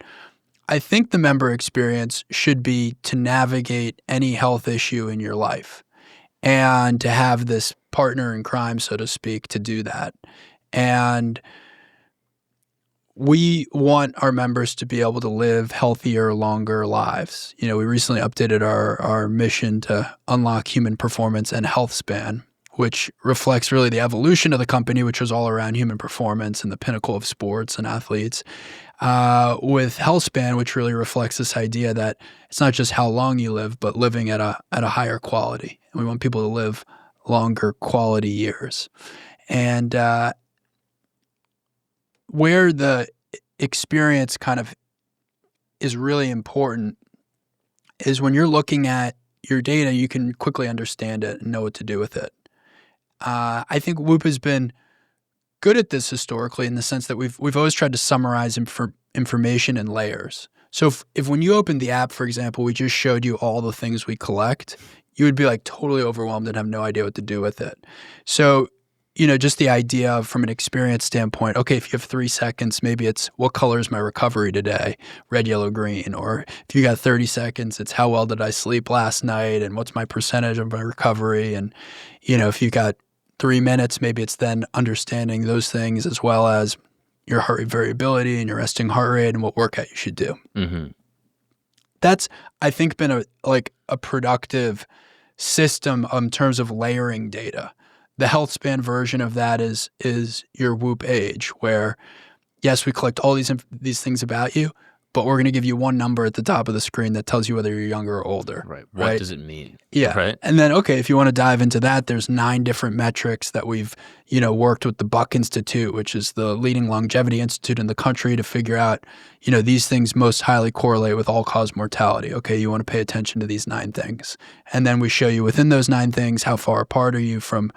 I think the member experience should be to navigate any health issue in your life and to have this partner in crime, so to speak, to do that. And we want our members to be able to live healthier, longer lives. We recently updated our mission to unlock human performance and health span, which reflects really the evolution of the company, which was all around human performance and the pinnacle of sports and athletes, with healthspan, which really reflects this idea that it's not just how long you live, but living at a higher quality. And we want people to live longer quality years. And where the experience kind of is really important is when you're looking at your data, you can quickly understand it and know what to do with it. I think Whoop has been good at this historically in the sense that we've always tried to summarize information in layers. So if when you opened the app, for example, we just showed you all the things we collect, you would be like totally overwhelmed and have no idea what to do with it. So, just the idea of from an experience standpoint, okay, if you have 3 seconds, maybe it's what color is my recovery today? Red, yellow, green. Or if you got 30 seconds, it's how well did I sleep last night and what's my percentage of my recovery? And, if you got 3 minutes, maybe it's then understanding those things as well as your heart rate variability and your resting heart rate and what workout you should do. Mm-hmm. That's, I think, been a productive system in terms of layering data. The health span version of that is your Whoop age, where yes, we collect all these things about you, but we're going to give you one number at the top of the screen that tells you whether you're younger or older. Right. What does it mean? Yeah. Right. And then, okay, if you want to dive into that, there's 9 different metrics that we've, worked with the Buck Institute, which is the leading longevity institute in the country, to figure out, these things most highly correlate with all-cause mortality. Okay, you want to pay attention to these 9 things. And then we show you within those 9 things, how far apart are you from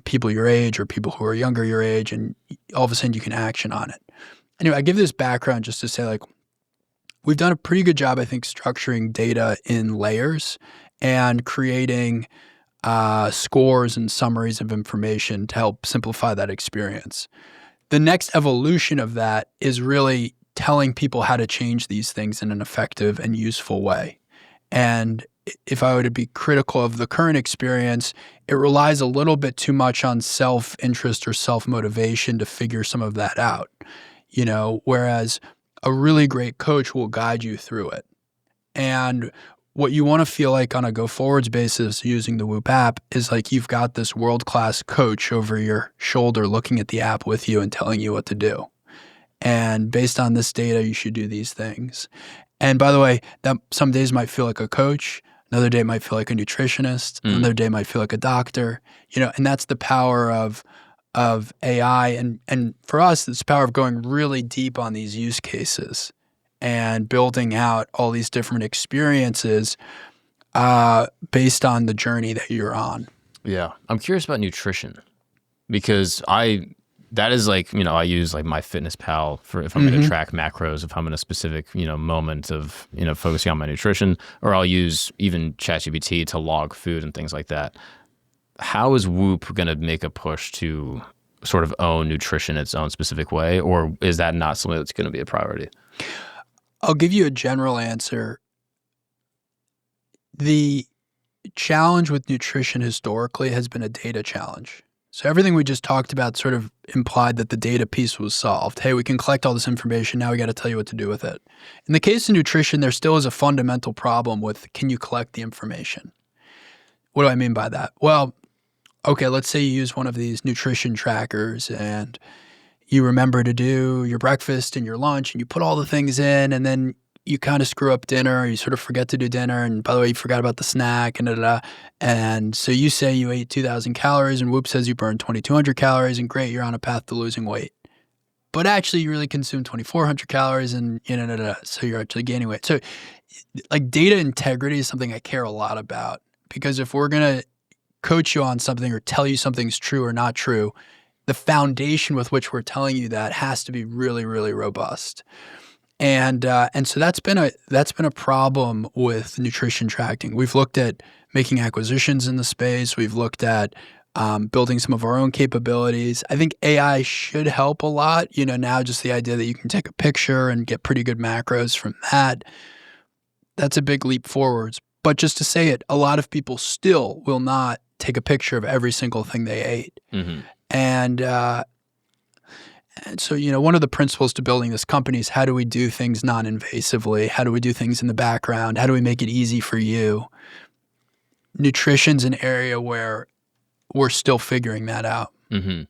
people your age or people who are younger your age, and all of a sudden you can action on it. Anyway, I give this background just to say, we've done a pretty good job, I think, structuring data in layers and creating scores and summaries of information to help simplify that experience. The next evolution of that is really telling people how to change these things in an effective and useful way. And if I were to be critical of the current experience, it relies a little bit too much on self-interest or self-motivation to figure some of that out, whereas a really great coach will guide you through it. And what you want to feel like on a go-forwards basis using the Whoop app is like you've got this world-class coach over your shoulder looking at the app with you and telling you what to do. And based on this data, you should do these things. And by the way, that some days might feel like a coach, another day might feel like a nutritionist, another day might feel like a doctor, and that's the power of AI. And for us, it's the power of going really deep on these use cases and building out all these different experiences based on the journey that you're on. Yeah. I'm curious about nutrition because that is I use MyFitnessPal for if I'm going to track macros, if I'm in a specific, moment of, focusing on my nutrition, or I'll use even ChatGPT to log food and things like that. How is Whoop going to make a push to sort of own nutrition its own specific way, or is that not something that's going to be a priority? I'll give you a general answer. The challenge with nutrition historically has been a data challenge. So everything we just talked about sort of implied that the data piece was solved. Hey, we can collect all this information. Now we got to tell you what to do with it. In the case of nutrition, there still is a fundamental problem with, can you collect the information? What do I mean by that? Well, okay, let's say you use one of these nutrition trackers and you remember to do your breakfast and your lunch and you put all the things in, and then you kind of screw up dinner, or you sort of forget to do dinner, and by the way, you forgot about the snack and da-da-da. And so you say you ate 2,000 calories and Whoop says you burned 2,200 calories, and great, you're on a path to losing weight. But actually you really consumed 2,400 calories and so you're actually gaining weight. So data integrity is something I care a lot about, because if we're going to coach you on something or tell you something's true or not true, the foundation with which we're telling you that has to be really, really robust. And so that's been a problem with nutrition tracking. We've looked at making acquisitions in the space. We've looked at building some of our own capabilities. I think AI should help a lot. Now just the idea that you can take a picture and get pretty good macros from that, that's a big leap forwards. But just to say it, a lot of people still will not take a picture of every single thing they ate. Mm-hmm. And so, one of the principles to building this company is, how do we do things non-invasively? How do we do things in the background? How do we make it easy for you? Nutrition's an area where we're still figuring that out. Mm-hmm.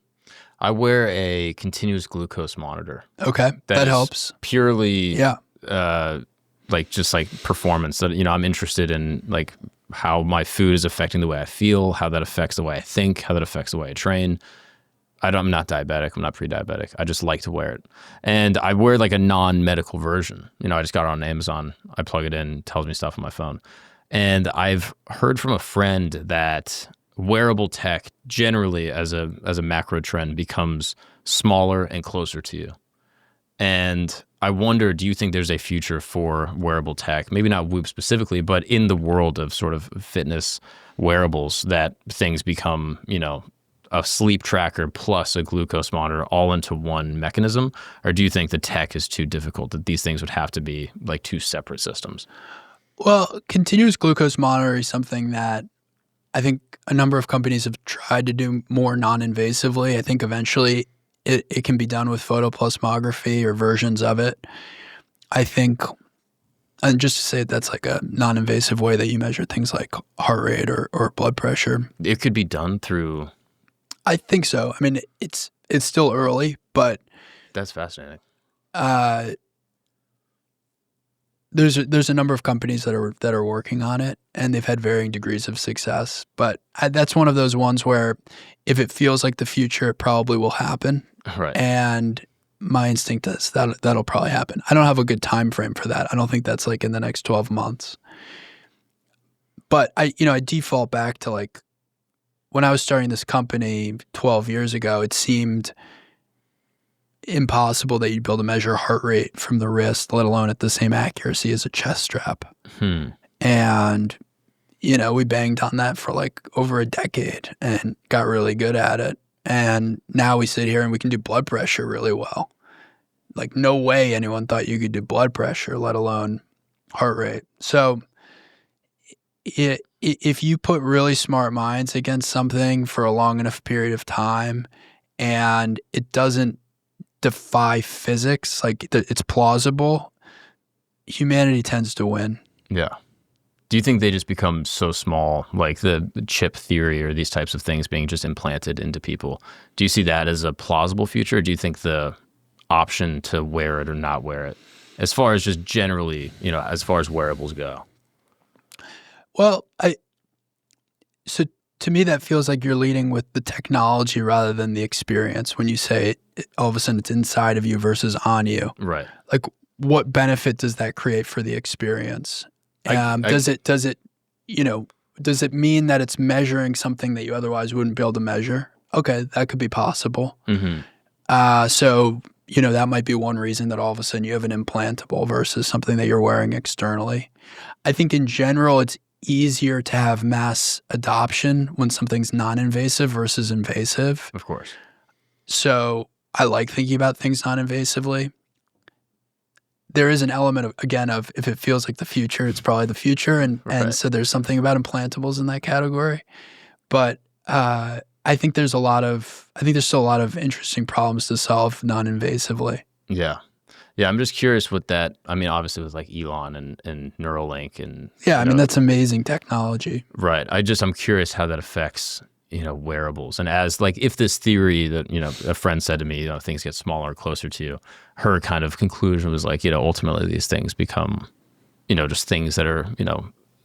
I wear a continuous glucose monitor. Okay, that Is helps. Purely, Yeah. like just like performance. That I'm interested in like how my food is affecting the way I feel, how that affects the way I think, how that affects the way I train. I'm not diabetic. I'm not pre-diabetic. I just like to wear it, and I wear like a non-medical version. I just got it on Amazon. I plug it in, it tells me stuff on my phone, and I've heard from a friend that wearable tech generally as a macro trend becomes smaller and closer to you. And I wonder, do you think there's a future for wearable tech? Maybe not Whoop specifically, but in the world of sort of fitness wearables, that things become, a sleep tracker plus a glucose monitor all into one mechanism? Or do you think the tech is too difficult, that these things would have to be like two separate systems? Well, continuous glucose monitor is something that I think a number of companies have tried to do more non-invasively. I think eventually it can be done with photoplasmography or versions of it. I think, and just to say that's like a non-invasive way that you measure things like heart rate or blood pressure. It could be done through. I think so. I mean, it's still early, but That's fascinating. There's a number of companies that are working on it, and they've had varying degrees of success. But that's one of those ones where if it feels like the future, it probably will happen. Right. And my instinct is that'll probably happen. I don't have a good time frame for that. I don't think that's like in the next 12 months. But I default back to like when I was starting this company 12 years ago, it seemed impossible that you'd be able to measure heart rate from the wrist, let alone at the same accuracy as a chest strap. And, we banged on that for like over a decade and got really good at it. And now we sit here and we can do blood pressure really well. Like no way anyone thought you could do blood pressure, let alone heart rate. So if you put really smart minds against something for a long enough period of time and it doesn't defy physics, like it's plausible, humanity tends to win. Yeah. Do you think they just become so small, like the chip theory or these types of things being just implanted into people? Do you see that as a plausible future? Or do you think the option to wear it or not wear it, as far as just generally, as far as wearables go? Well, so to me, that feels like you're leading with the technology rather than the experience when you say all of a sudden it's inside of you versus on you. Right. Like what benefit does that create for the experience? Does it mean that it's measuring something that you otherwise wouldn't be able to measure? Okay, that could be possible. Mm-hmm. So, that might be one reason that all of a sudden you have an implantable versus something that you're wearing externally. I think in general, it's easier to have mass adoption when something's non-invasive versus invasive. Of course. So I like thinking about things non-invasively. There is an element of if it feels like the future, it's probably the future. And so there's something about implantables in that category. But I think there's still a lot of interesting problems to solve non-invasively. Yeah. Yeah, I'm just curious with that. I mean, obviously with like Elon and Neuralink and that's amazing technology. Right. I'm curious how that affects, wearables. And as like if this theory that, a friend said to me, things get smaller, closer to you, her kind of conclusion was like, ultimately these things become, just things that are,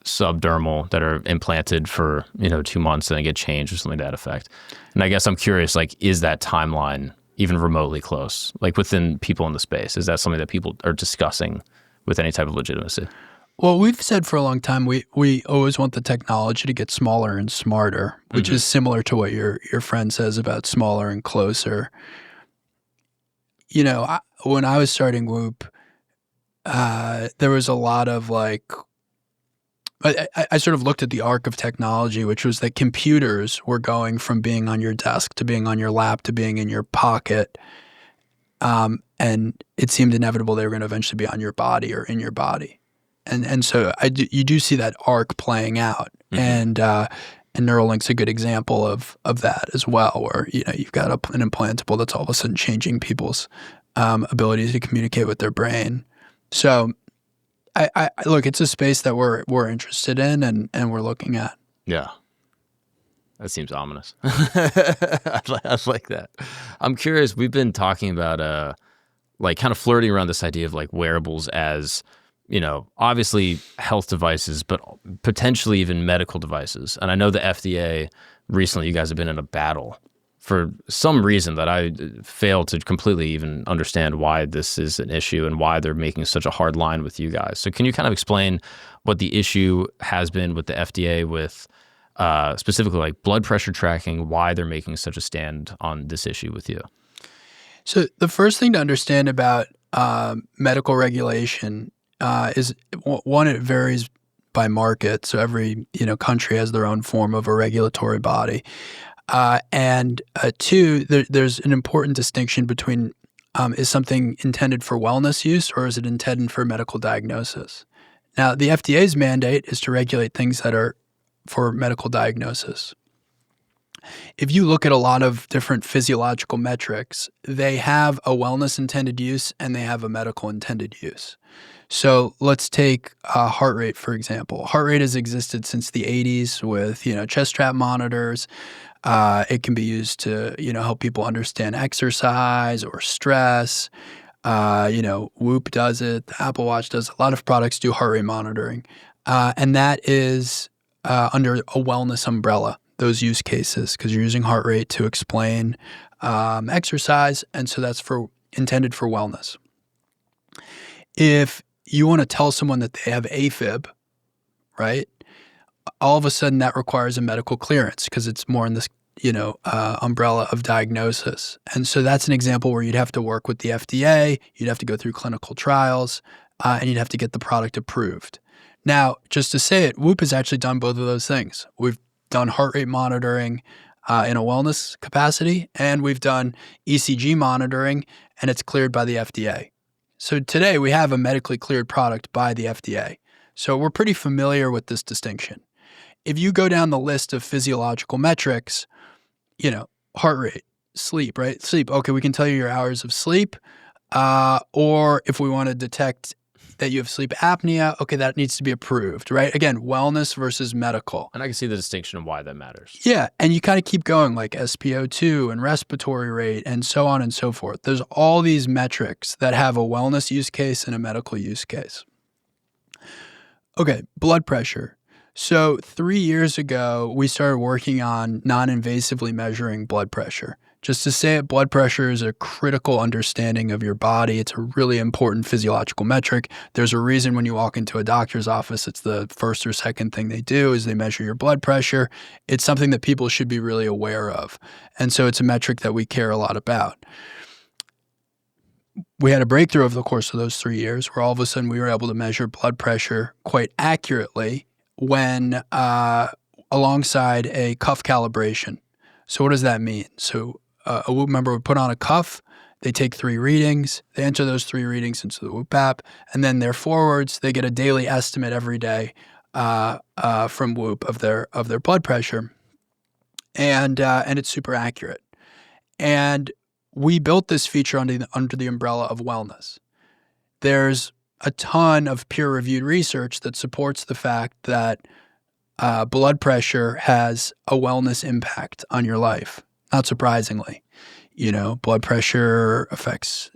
subdermal that are implanted for, 2 months and then get changed or something to that effect. And I guess I'm curious, like, is that timeline even remotely close, like within people in the space? Is that something that people are discussing with any type of legitimacy? Well, we've said for a long time, we always want the technology to get smaller and smarter, which is similar to what your friend says about smaller and closer. When I was starting Whoop, there was a lot of like, I sort of looked at the arc of technology, which was that computers were going from being on your desk to being on your lap to being in your pocket. And it seemed inevitable they were going to eventually be on your body or in your body. And so you do see that arc playing out. And Neuralink's a good example of that as well, where, you've got an implantable that's all of a sudden changing people's abilities to communicate with their brain. So I look, it's a space that we're interested in and we're looking at. Yeah. That seems ominous. I like that. I'm curious. We've been talking about like kind of flirting around this idea of like wearables as, obviously health devices, but potentially even medical devices. And I know the FDA recently, you guys have been in a battle for some reason that I fail to completely even understand why this is an issue and why they're making such a hard line with you guys. So can you kind of explain what the issue has been with the FDA with specifically like blood pressure tracking, why they're making such a stand on this issue with you? So the first thing to understand about medical regulation is one, it varies by market. So every country has their own form of a regulatory body. And two, there's an important distinction between is something intended for wellness use or is it intended for medical diagnosis? Now, the FDA's mandate is to regulate things that are for medical diagnosis. If you look at a lot of different physiological metrics, they have a wellness intended use and they have a medical intended use. So let's take heart rate, for example. Heart rate has existed since the 80s with, chest strap monitors. It can be used to, help people understand exercise or stress. Whoop does it. The Apple Watch does. A lot of products do heart rate monitoring. And that is under a wellness umbrella, those use cases, because you're using heart rate to explain exercise. And so that's intended for wellness. If you want to tell someone that they have AFib, right? All of a sudden that requires a medical clearance because it's more in this, umbrella of diagnosis. And so that's an example where you'd have to work with the FDA, you'd have to go through clinical trials, and you'd have to get the product approved. Now, just to say it, Whoop has actually done both of those things. We've done heart rate monitoring in a wellness capacity, and we've done ECG monitoring, and it's cleared by the FDA. So today we have a medically cleared product by the FDA. So we're pretty familiar with this distinction. If you go down the list of physiological metrics, heart rate, sleep, right? Sleep. Okay, we can tell you your hours of sleep. Or if we want to detect that you have sleep apnea, okay, that needs to be approved, right? Again, wellness versus medical. And I can see the distinction of why that matters. Yeah, and you kind of keep going like SpO2 and respiratory rate and so on and so forth. There's all these metrics that have a wellness use case and a medical use case. Okay, blood pressure. So 3 years ago, we started working on non-invasively measuring blood pressure. Just to say it, blood pressure is a critical understanding of your body. It's a really important physiological metric. There's a reason when you walk into a doctor's office, it's the first or second thing they do is they measure your blood pressure. It's something that people should be really aware of. And so it's a metric that we care a lot about. We had a breakthrough over the course of those 3 years where all of a sudden we were able to measure blood pressure quite accurately when alongside a cuff calibration. So what does that mean? So a Whoop member would put on a cuff, they take 3 readings, they enter those 3 readings into the Whoop app, and then their forwards, they get a daily estimate every day from Whoop of their blood pressure. And it's super accurate. And we built this feature under the umbrella of wellness. There's a ton of peer-reviewed research that supports the fact that blood pressure has a wellness impact on your life. Not surprisingly, blood pressure affects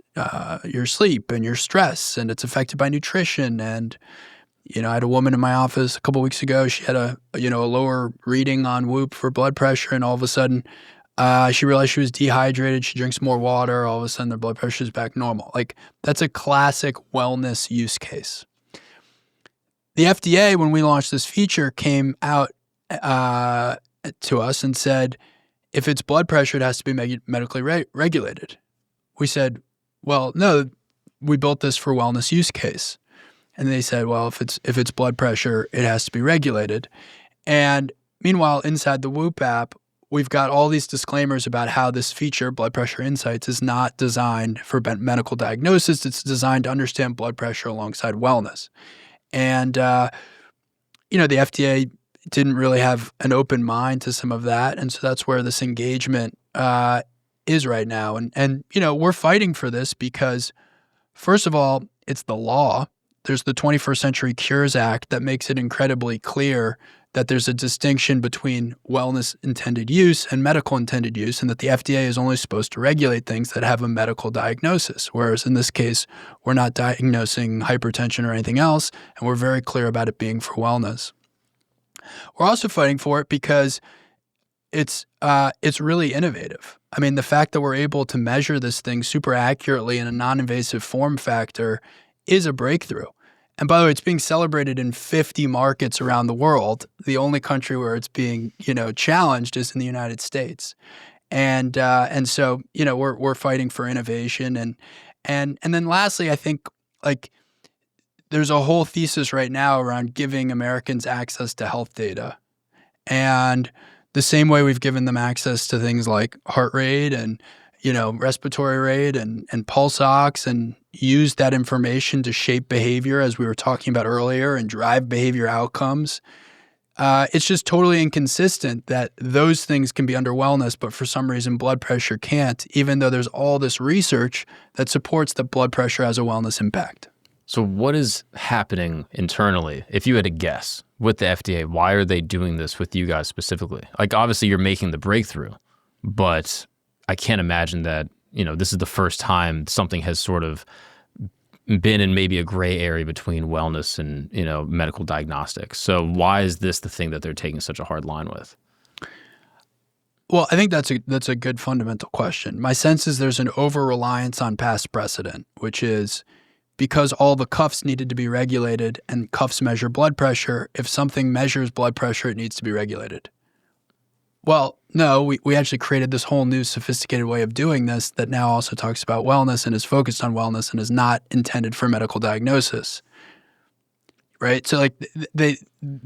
your sleep and your stress, and it's affected by nutrition. And I had a woman in my office a couple of weeks ago. She had a lower reading on Whoop for blood pressure, and all of a sudden, she realized she was dehydrated. She drinks more water. All of a sudden, their blood pressure is back normal. Like that's a classic wellness use case. The FDA, when we launched this feature, came out to us and said, if it's blood pressure, it has to be medically regulated. We said, well, no, we built this for wellness use case. And they said, well, if it's blood pressure, it has to be regulated. And meanwhile, inside the Whoop app, we've got all these disclaimers about how this feature, Blood Pressure Insights, is not designed for medical diagnosis. It's designed to understand blood pressure alongside wellness. And, the FDA didn't really have an open mind to some of that. And so that's where this engagement is right now. And we're fighting for this because, first of all, it's the law. There's the 21st Century Cures Act that makes it incredibly clear that there's a distinction between wellness intended use and medical intended use, and that the FDA is only supposed to regulate things that have a medical diagnosis. Whereas in this case, we're not diagnosing hypertension or anything else, and we're very clear about it being for wellness. We're also fighting for it because it's really innovative. I mean, the fact that we're able to measure this thing super accurately in a non-invasive form factor is a breakthrough. And by the way, it's being celebrated in 50 markets around the world. The only country where it's being, challenged is in the United States. And so, we're fighting for innovation. And then lastly, I think there's a whole thesis right now around giving Americans access to health data. And the same way we've given them access to things like heart rate and, respiratory rate and pulse ox, and use that information to shape behavior, as we were talking about earlier, and drive behavior outcomes. It's just totally inconsistent that those things can be under wellness, but for some reason blood pressure can't, even though there's all this research that supports that blood pressure has a wellness impact. So what is happening internally, if you had to guess, with the FDA? Why are they doing this with you guys specifically? Like, obviously you're making the breakthrough, but I can't imagine that, this is the first time something has sort of been in maybe a gray area between wellness and, medical diagnostics. So why is this the thing that they're taking such a hard line with? Well, I think that's a good fundamental question. My sense is there's an over-reliance on past precedent, which is because all the cuffs needed to be regulated and cuffs measure blood pressure, if something measures blood pressure, it needs to be regulated. Well, no, we actually created this whole new sophisticated way of doing this that now also talks about wellness and is focused on wellness and is not intended for medical diagnosis. Right? So they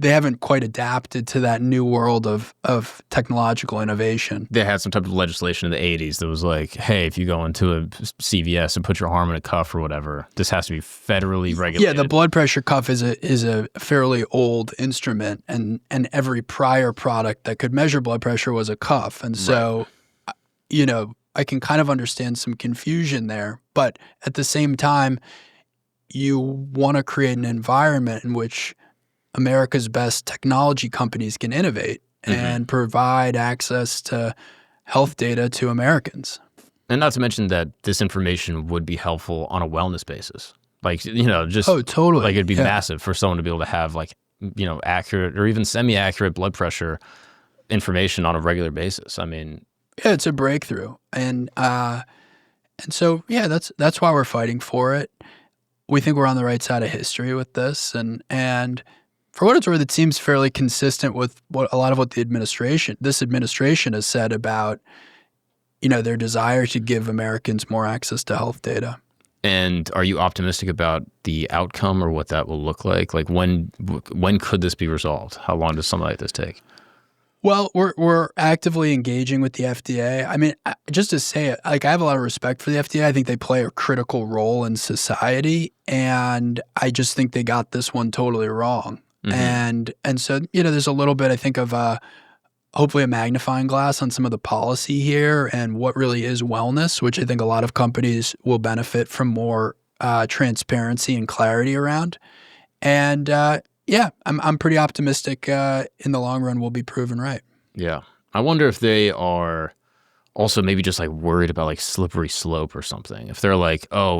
haven't quite adapted to that new world of technological innovation. They had some type of legislation in the 80s that was like, hey, if you go into a CVS and put your arm in a cuff or whatever, this has to be federally regulated. Yeah, the blood pressure cuff is a fairly old instrument, and every prior product that could measure blood pressure was a cuff. And so, I can kind of understand some confusion there, but at the same time, you want to create an environment in which America's best technology companies can innovate and provide access to health data to Americans. And not to mention that this information would be helpful on a wellness basis. Like, just totally. Like, it'd be massive for someone to be able to have accurate or even semi-accurate blood pressure information on a regular basis. I mean, yeah, it's a breakthrough. And so, yeah, that's why we're fighting for it. We think we're on the right side of history with this, and for what it's worth, it seems fairly consistent with a lot of what this administration has said about, their desire to give Americans more access to health data. And are you optimistic about the outcome or what that will look like? Like, when could this be resolved? How long does something like this take? Well, we're actively engaging with the FDA. I mean, just to say it, I have a lot of respect for the FDA. I think they play a critical role in society, and I just think they got this one totally wrong. And so, there's a little bit, I think, of hopefully a magnifying glass on some of the policy here and what really is wellness, which I think a lot of companies will benefit from more transparency and clarity around. And yeah, I'm pretty optimistic in the long run we'll be proven right. Yeah. I wonder if they are also maybe just worried about slippery slope or something. If they're like, oh,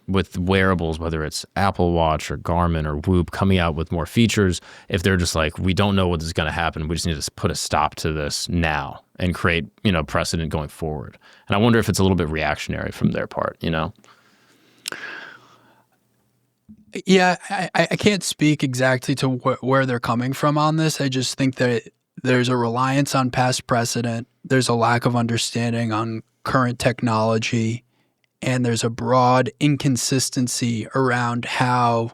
with wearables, whether it's Apple Watch or Garmin or Whoop coming out with more features, if they're just like, we don't know what is going to happen, we just need to put a stop to this now and create, precedent going forward. And I wonder if it's a little bit reactionary from their part, Yeah, I can't speak exactly to where they're coming from on this. I just think that there's a reliance on past precedent. There's a lack of understanding on current technology, and there's a broad inconsistency around how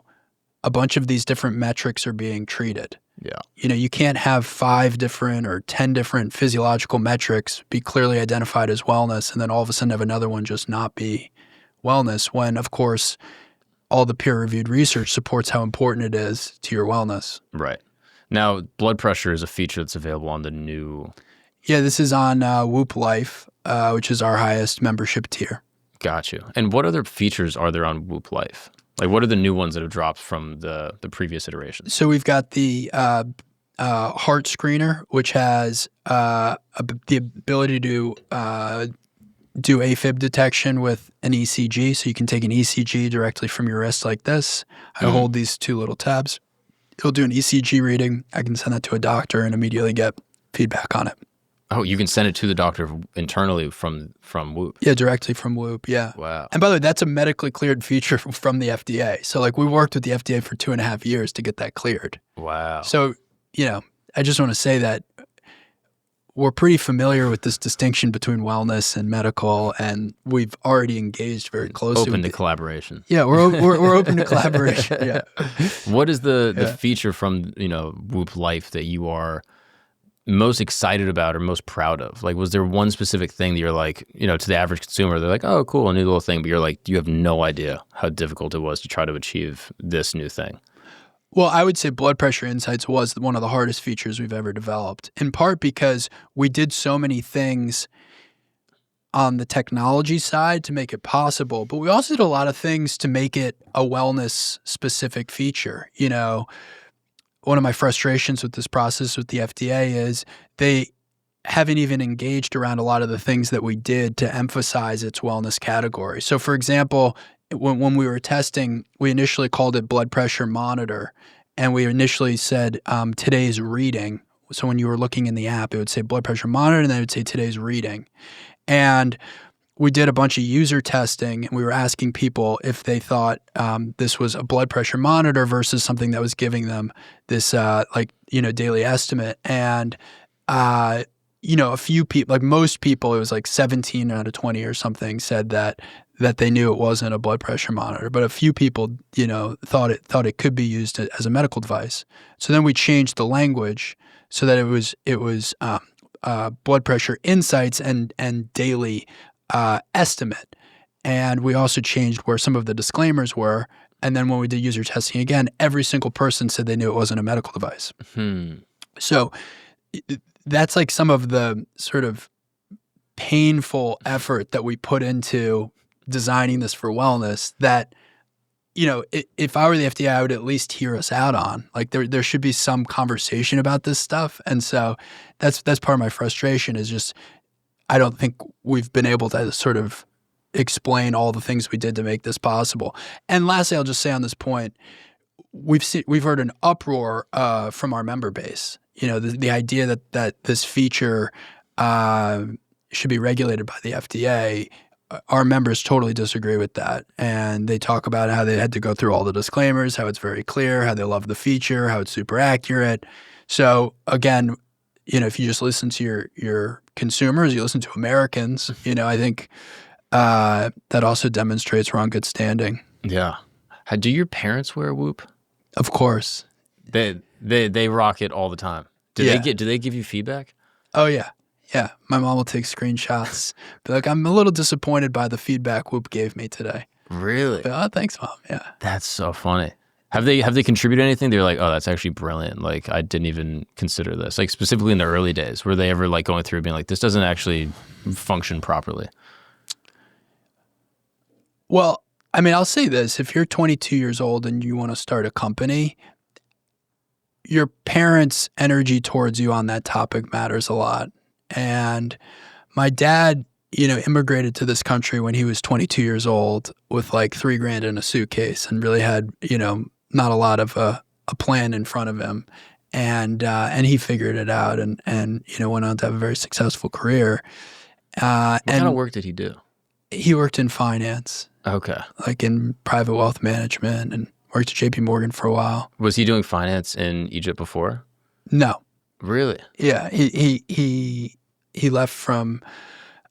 a bunch of these different metrics are being treated. Yeah. You can't have 5 different or 10 different physiological metrics be clearly identified as wellness, and then all of a sudden have another one just not be wellness, when, of course, all the peer-reviewed research supports how important it is to your wellness. Right. Now, blood pressure is a feature that's available on the new... Yeah, this is on Whoop Life, which is our highest membership tier. Got you. And what other features are there on Whoop Life? What are the new ones that have dropped from the previous iterations? So we've got the heart screener, which has the ability to do AFib detection with an ECG. So you can take an ECG directly from your wrist like this. I hold these two little tabs. It'll do an ECG reading. I can send that to a doctor and immediately get feedback on it. Oh, you can send it to the doctor internally from Whoop. Yeah, directly from Whoop. Yeah. Wow. And by the way, that's a medically cleared feature from the FDA. So like we worked with the FDA for 2.5 years to get that cleared. Wow. So, I just want to say that we're pretty familiar with this distinction between wellness and medical, and we've already engaged very closely. Open to collaboration. Yeah, we're open to collaboration. Yeah. What is the feature from Whoop Life that you are most excited about or most proud of? Like, was there one specific thing that you're like, to the average consumer, they're like, oh, cool, a new little thing, but you're like, you have no idea how difficult it was to try to achieve this new thing? Well, I would say blood pressure insights was one of the hardest features we've ever developed, in part because we did so many things on the technology side to make it possible, but we also did a lot of things to make it a wellness specific feature. One of my frustrations with this process with the FDA is they haven't even engaged around a lot of the things that we did to emphasize its wellness category. So for example, when we were testing, we initially called it blood pressure monitor, and we initially said today's reading. So when you were looking in the app, it would say blood pressure monitor, and then it would say today's reading. And we did a bunch of user testing, and we were asking people if they thought this was a blood pressure monitor versus something that was giving them this daily estimate. And a few people, like most people, it was like 17 out of 20 or something, said that they knew it wasn't a blood pressure monitor. But a few people, thought it could be used as a medical device. So then we changed the language so that it was blood pressure insights and daily estimate. And we also changed where some of the disclaimers were. And then when we did user testing again, every single person said they knew it wasn't a medical device. So that's like some of the sort of painful effort that we put into designing this for wellness that, if I were the FDA, I would at least hear us out on. Like there should be some conversation about this stuff. And so that's part of my frustration is just I don't think we've been able to sort of explain all the things we did to make this possible. And lastly, I'll just say on this point, we've heard an uproar from our member base. The idea that this feature should be regulated by the FDA. Our members totally disagree with that. And they talk about how they had to go through all the disclaimers, how it's very clear, how they love the feature, how it's super accurate. So again, if you just listen to your consumers, you listen to Americans, I think that also demonstrates we're on good standing. Yeah. Do your parents wear Whoop? Of course. They rock it all the time. Do they give you feedback? Oh yeah. Yeah. My mom will take screenshots. Be like, I'm a little disappointed by the feedback Whoop gave me today. Really? Oh, thanks, Mom. Yeah. That's so funny. Have they contributed anything? They're like, oh, that's actually brilliant. Like, I didn't even consider this. Like, specifically in the early days, were they ever like going through being like, this doesn't actually function properly? Well, I mean, I'll say this. If you're 22 years old and you want to start a company, your parents' energy towards you on that topic matters a lot. And my dad, immigrated to this country when he was 22 years old with like $3,000 in a suitcase and really had, not a lot of a plan in front of him. And he figured it out and went on to have a very successful career. What kind of work did he do? He worked in finance. Okay. Like in private wealth management, and worked at JP Morgan for a while. Was he doing finance in Egypt before? No. Really? Yeah. He left from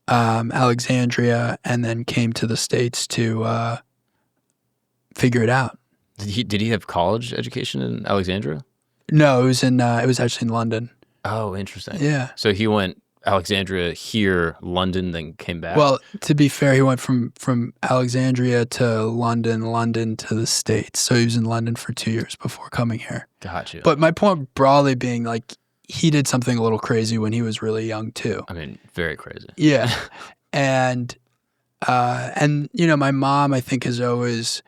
Alexandria and then came to the States to figure it out. Did he have college education in Alexandria? No, it was actually in London. Oh, interesting. Yeah. So he went Alexandria here, London, then came back? Well, to be fair, he went from Alexandria to London to the States. So he was in London for 2 years before coming here. Gotcha. But my point broadly being like he did something a little crazy when he was really young too. I mean, very crazy. Yeah. And my mom, I think, has always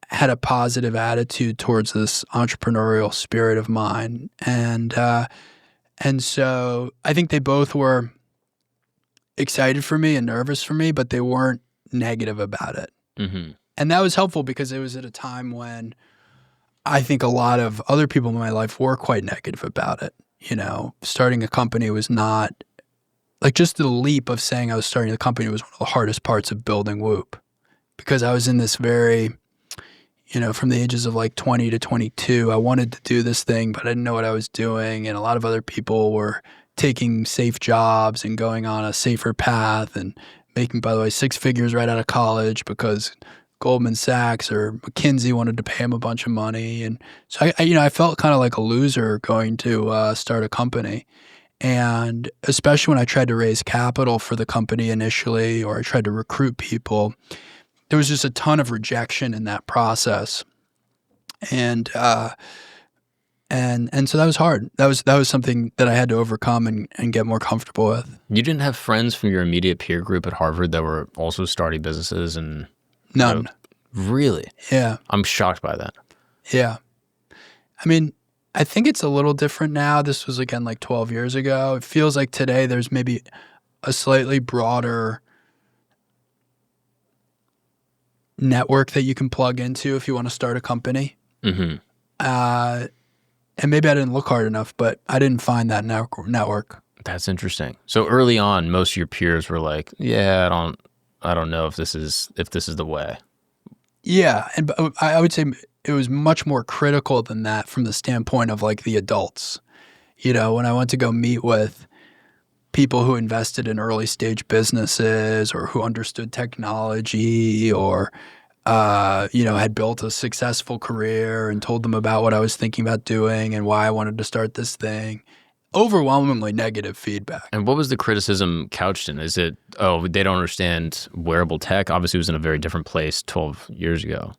had a positive attitude towards this entrepreneurial spirit of mine. And so I think they both were excited for me and nervous for me, but they weren't negative about it. Mm-hmm. And that was helpful because it was at a time when I think a lot of other people in my life were quite negative about it. Starting a company was not like, just the leap of saying I was starting a company was one of the hardest parts of building Whoop, because I was in this very, from the ages of like 20 to 22, I wanted to do this thing, but I didn't know what I was doing. And a lot of other people were taking safe jobs and going on a safer path and making, by the way, 6 figures right out of college because Goldman Sachs or McKinsey wanted to pay him a bunch of money. And so I felt kind of like a loser going to start a company. And especially when I tried to raise capital for the company initially, or I tried to recruit people, there was just a ton of rejection in that process. And so that was hard. That was something that I had to overcome and get more comfortable with. You didn't have friends from your immediate peer group at Harvard that were also starting businesses and None. Really? Yeah. I'm shocked by that. Yeah. I mean, I think it's a little different now. This was, again, like 12 years ago. It feels like today there's maybe a slightly broader network that you can plug into if you want to start a company. Mm-hmm. And maybe I didn't look hard enough, but I didn't find that network. That's interesting. So early on, most of your peers were like, "Yeah, I don't know if this is the way." Yeah, and I would say it was much more critical than that from the standpoint of like the adults. When I went to go meet with people who invested in early stage businesses or who understood technology or had built a successful career and told them about what I was thinking about doing and why I wanted to start this thing. Overwhelmingly negative feedback. And what was the criticism couched in? Is it, oh, they don't understand wearable tech? Obviously, it was in a very different place 12 years ago.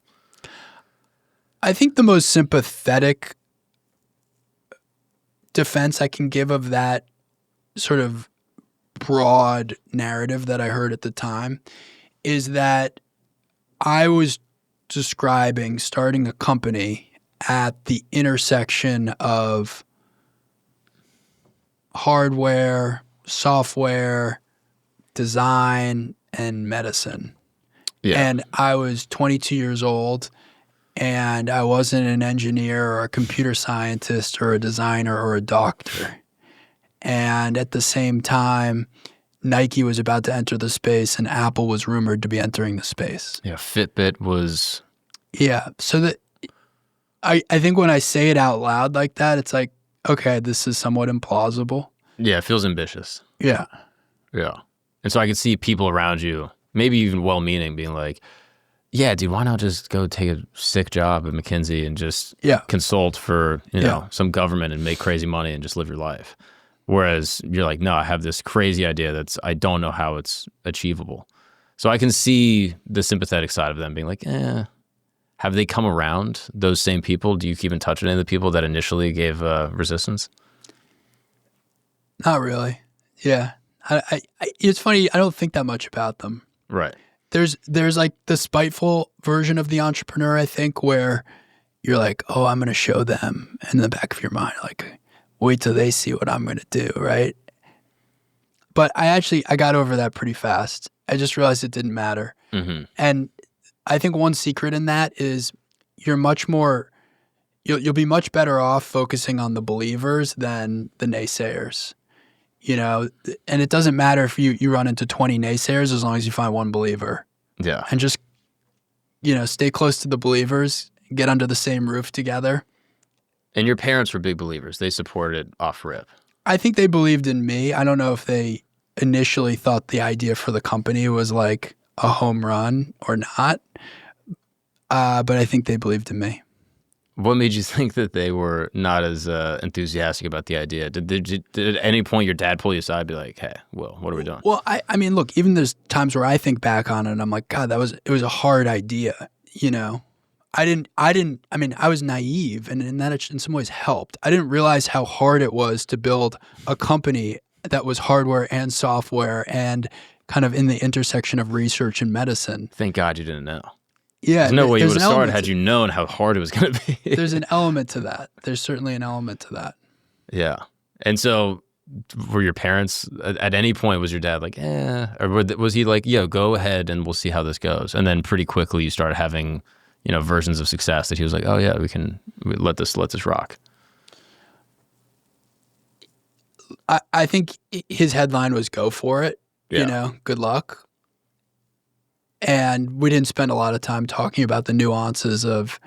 I think the most sympathetic defense I can give of that sort of broad narrative that I heard at the time is that I was describing starting a company at the intersection of hardware, software, design, and medicine. Yeah. And I was 22 years old, and I wasn't an engineer or a computer scientist or a designer or a doctor. And at the same time, Nike was about to enter the space and Apple was rumored to be entering the space. Yeah, Fitbit was... Yeah. So that I think when I say it out loud like that, it's like, okay, this is somewhat implausible. Yeah, it feels ambitious. Yeah. Yeah. And so I could see people around you, maybe even well-meaning, being like, yeah, dude, why not just go take a sick job at McKinsey and just consult for, some government and make crazy money and just live your life. Whereas you're like, no, I have this crazy idea I don't know how it's achievable. So I can see the sympathetic side of them being like, have they come around, those same people? Do you keep in touch with any of the people that initially gave resistance? Not really. Yeah. It's funny, I don't think that much about them. Right. There's like the spiteful version of the entrepreneur, I think, where you're like, oh, I'm going to show them. And in the back of your mind, like, wait till they see what I'm going to do, right? But I got over that pretty fast. I just realized it didn't matter. Mm-hmm. And I think one secret in that is you'll be much better off focusing on the believers than the naysayers. And it doesn't matter if you run into 20 naysayers as long as you find one believer. Yeah. And just, stay close to the believers, get under the same roof together. And your parents were big believers. They supported off rip. I think they believed in me. I don't know if they initially thought the idea for the company was like a home run or not. But I think they believed in me. What made you think that they were not as enthusiastic about the idea? Did at any point your dad pull you aside and be like, hey, Will, what are we doing? Well, I mean, look, even there's times where I think back on it and I'm like, God, it was a hard idea, I was naive and that in some ways helped. I didn't realize how hard it was to build a company that was hardware and software and kind of in the intersection of research and medicine. Thank God you didn't know. Yeah, There's no way you there's would an have started element had to, you known how hard it was going to be. there's an element to that. There's certainly an element to that. Yeah. And so were your parents, at any point, was your dad like, or was he like, yo, go ahead and we'll see how this goes? And then pretty quickly you started having, versions of success that he was like, oh yeah, we let this rock. I think his headline was "Go for it." Yeah. Good luck. And we didn't spend a lot of time talking about the nuances of,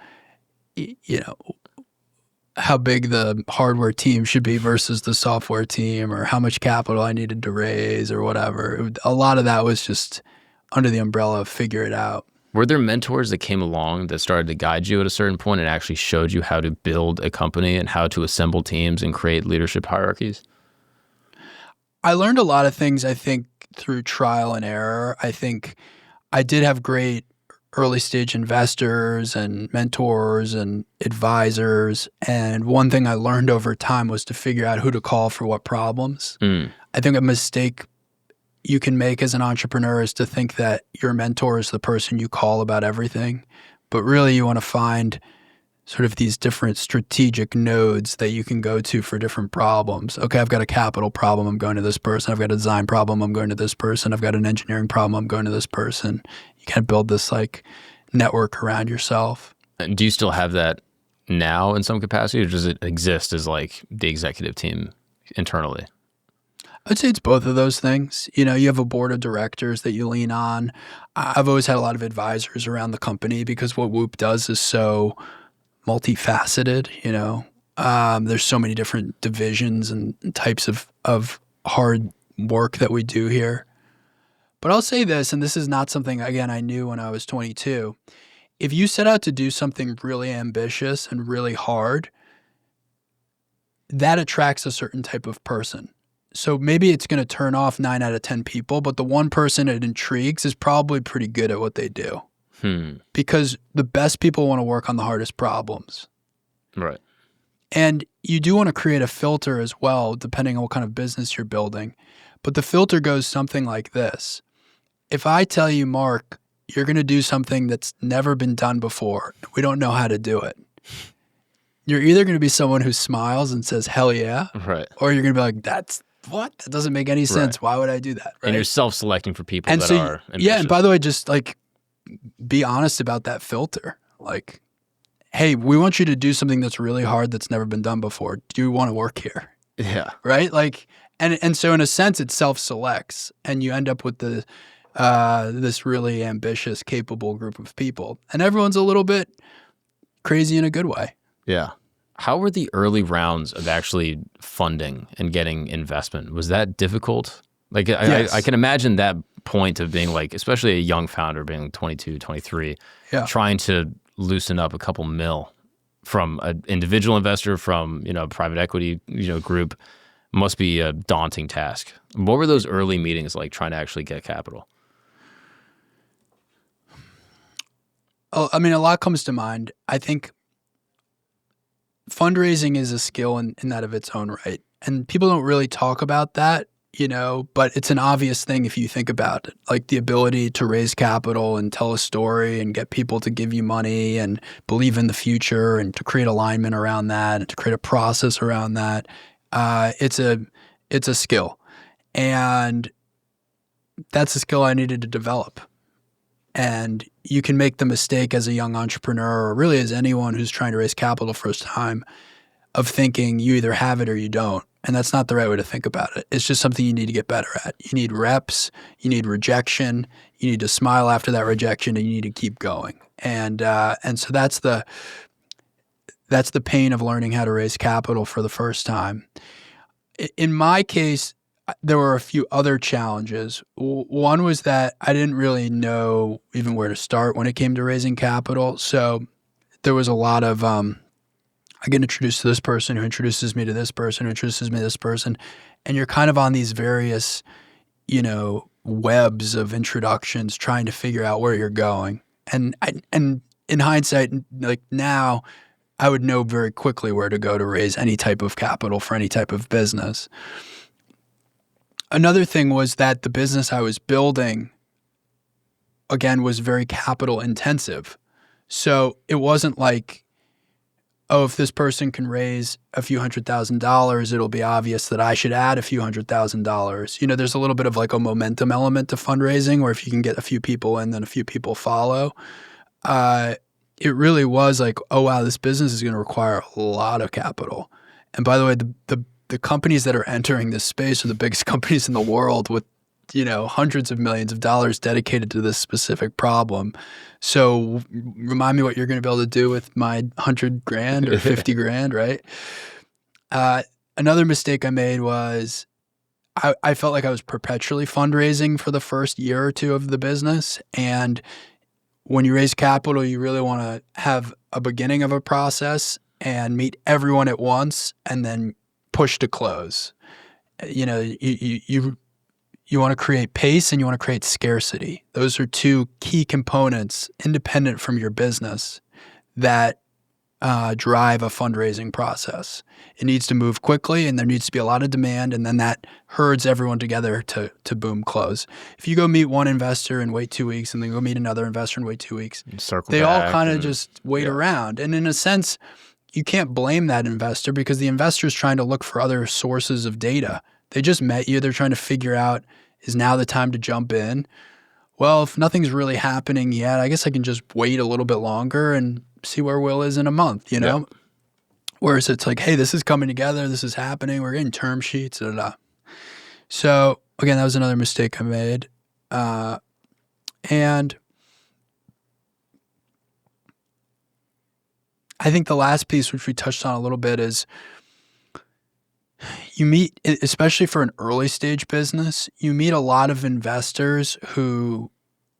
how big the hardware team should be versus the software team, or how much capital I needed to raise, or whatever. A lot of that was just under the umbrella of figure it out. Were there mentors that came along that started to guide you at a certain point and actually showed you how to build a company and how to assemble teams and create leadership hierarchies? I learned a lot of things, I think, through trial and error. I think I did have great early stage investors and mentors and advisors. And one thing I learned over time was to figure out who to call for what problems. I think a mistake you can make as an entrepreneur is to think that your mentor is the person you call about everything. But really, you want to find sort of these different strategic nodes that you can go to for different problems. Okay, I've got a capital problem, I'm going to this person. I've got a design problem, I'm going to this person. I've got an engineering problem, I'm going to this person. You kind of build this like network around yourself. And do you still have that now in some capacity, or does it exist as like the executive team internally? I'd say it's both of those things. You have a board of directors that you lean on. I've always had a lot of advisors around the company because what Whoop does is so multifaceted. There's so many different divisions and types of hard work that we do here. But I'll say this, and this is not something, again, I knew when I was 22. If you set out to do something really ambitious and really hard, that attracts a certain type of person. So maybe it's going to turn off 9 out of 10 people, but the one person it intrigues is probably pretty good at what they do. Because the best people want to work on the hardest problems. Right. And you do want to create a filter as well, depending on what kind of business you're building. But the filter goes something like this. If I tell you, Mark, you're going to do something that's never been done before, we don't know how to do it. You're either going to be someone who smiles and says, hell yeah. Right. Or you're going to be like, that doesn't make any sense. Right. Why would I do that? Right? And you're self-selecting for people that are ambitious. Yeah, and by the way, just like be honest about that filter. Like, hey, we want you to do something that's really hard that's never been done before. Do you want to work here? Yeah. Right? Like, and so in a sense, it self-selects, and you end up with this really ambitious, capable group of people. And everyone's a little bit crazy in a good way. Yeah. How were the early rounds of actually funding and getting investment? Was that difficult? Like, Yes. I can imagine that point of being like, especially a young founder being 22, 23, trying to loosen up a couple mil from an individual investor, from, private equity, group must be a daunting task. What were those early meetings like, trying to actually get capital? Oh, I mean, a lot comes to mind. I think fundraising is a skill in that of its own right. And people don't really talk about that, but it's an obvious thing if you think about it. Like the ability to raise capital and tell a story and get people to give you money and believe in the future and to create alignment around that and to create a process around that. It's a skill. And that's a skill I needed to develop. And you can make the mistake as a young entrepreneur, or really as anyone who's trying to raise capital first time, of thinking you either have it or you don't. And that's not the right way to think about it. It's just something you need to get better at. You need reps, you need rejection, you need to smile after that rejection, and you need to keep going. And so that's the pain of learning how to raise capital for the first time. In my case, there were a few other challenges. One was that I didn't really know even where to start when it came to raising capital. So there was a lot of, I get introduced to this person who introduces me to this person who introduces me to this person. And you're kind of on these various, webs of introductions trying to figure out where you're going. And in hindsight, like now, I would know very quickly where to go to raise any type of capital for any type of business. Another thing was that the business I was building, again, was very capital intensive. So it wasn't like, oh, if this person can raise a few $100,000, it'll be obvious that I should add a few $100,000. You know, there's a little bit of like a momentum element to fundraising where if you can get a few people in, then a few people follow. It really was like, oh, wow, this business is going to require a lot of capital. And by the way, the companies that are entering this space are the biggest companies in the world with, you know, hundreds of millions of dollars dedicated to this specific problem. So remind me what you're going to be able to do with my 100 grand or 50 grand, right? Another mistake I made was I felt like I was perpetually fundraising for the first year or two of the business. And when you raise capital, you really want to have a beginning of a process and meet everyone at once and then push to close. You know, you want to create pace and you want to create scarcity. Those are two key components independent from your business that drive a fundraising process. It needs to move quickly and there needs to be a lot of demand, and then that herds everyone together to boom close. If you go meet one investor and wait 2 weeks and then go meet another investor and wait 2 weeks, they all kind of just wait around. And in a sense, you can't blame that investor because the investor is trying to look for other sources of data. They just met you. They're trying to figure out, is now the time to jump in? Well, if nothing's really happening yet, I guess I can just wait a little bit longer and see where Will is in a month, you know? Yeah. Whereas it's like, hey, this is coming together. This is happening. We're getting term sheets. Da, da, da. So again, that was another mistake I made. And I think the last piece, which we touched on a little bit, is you meet, especially for an early stage business, you meet a lot of investors who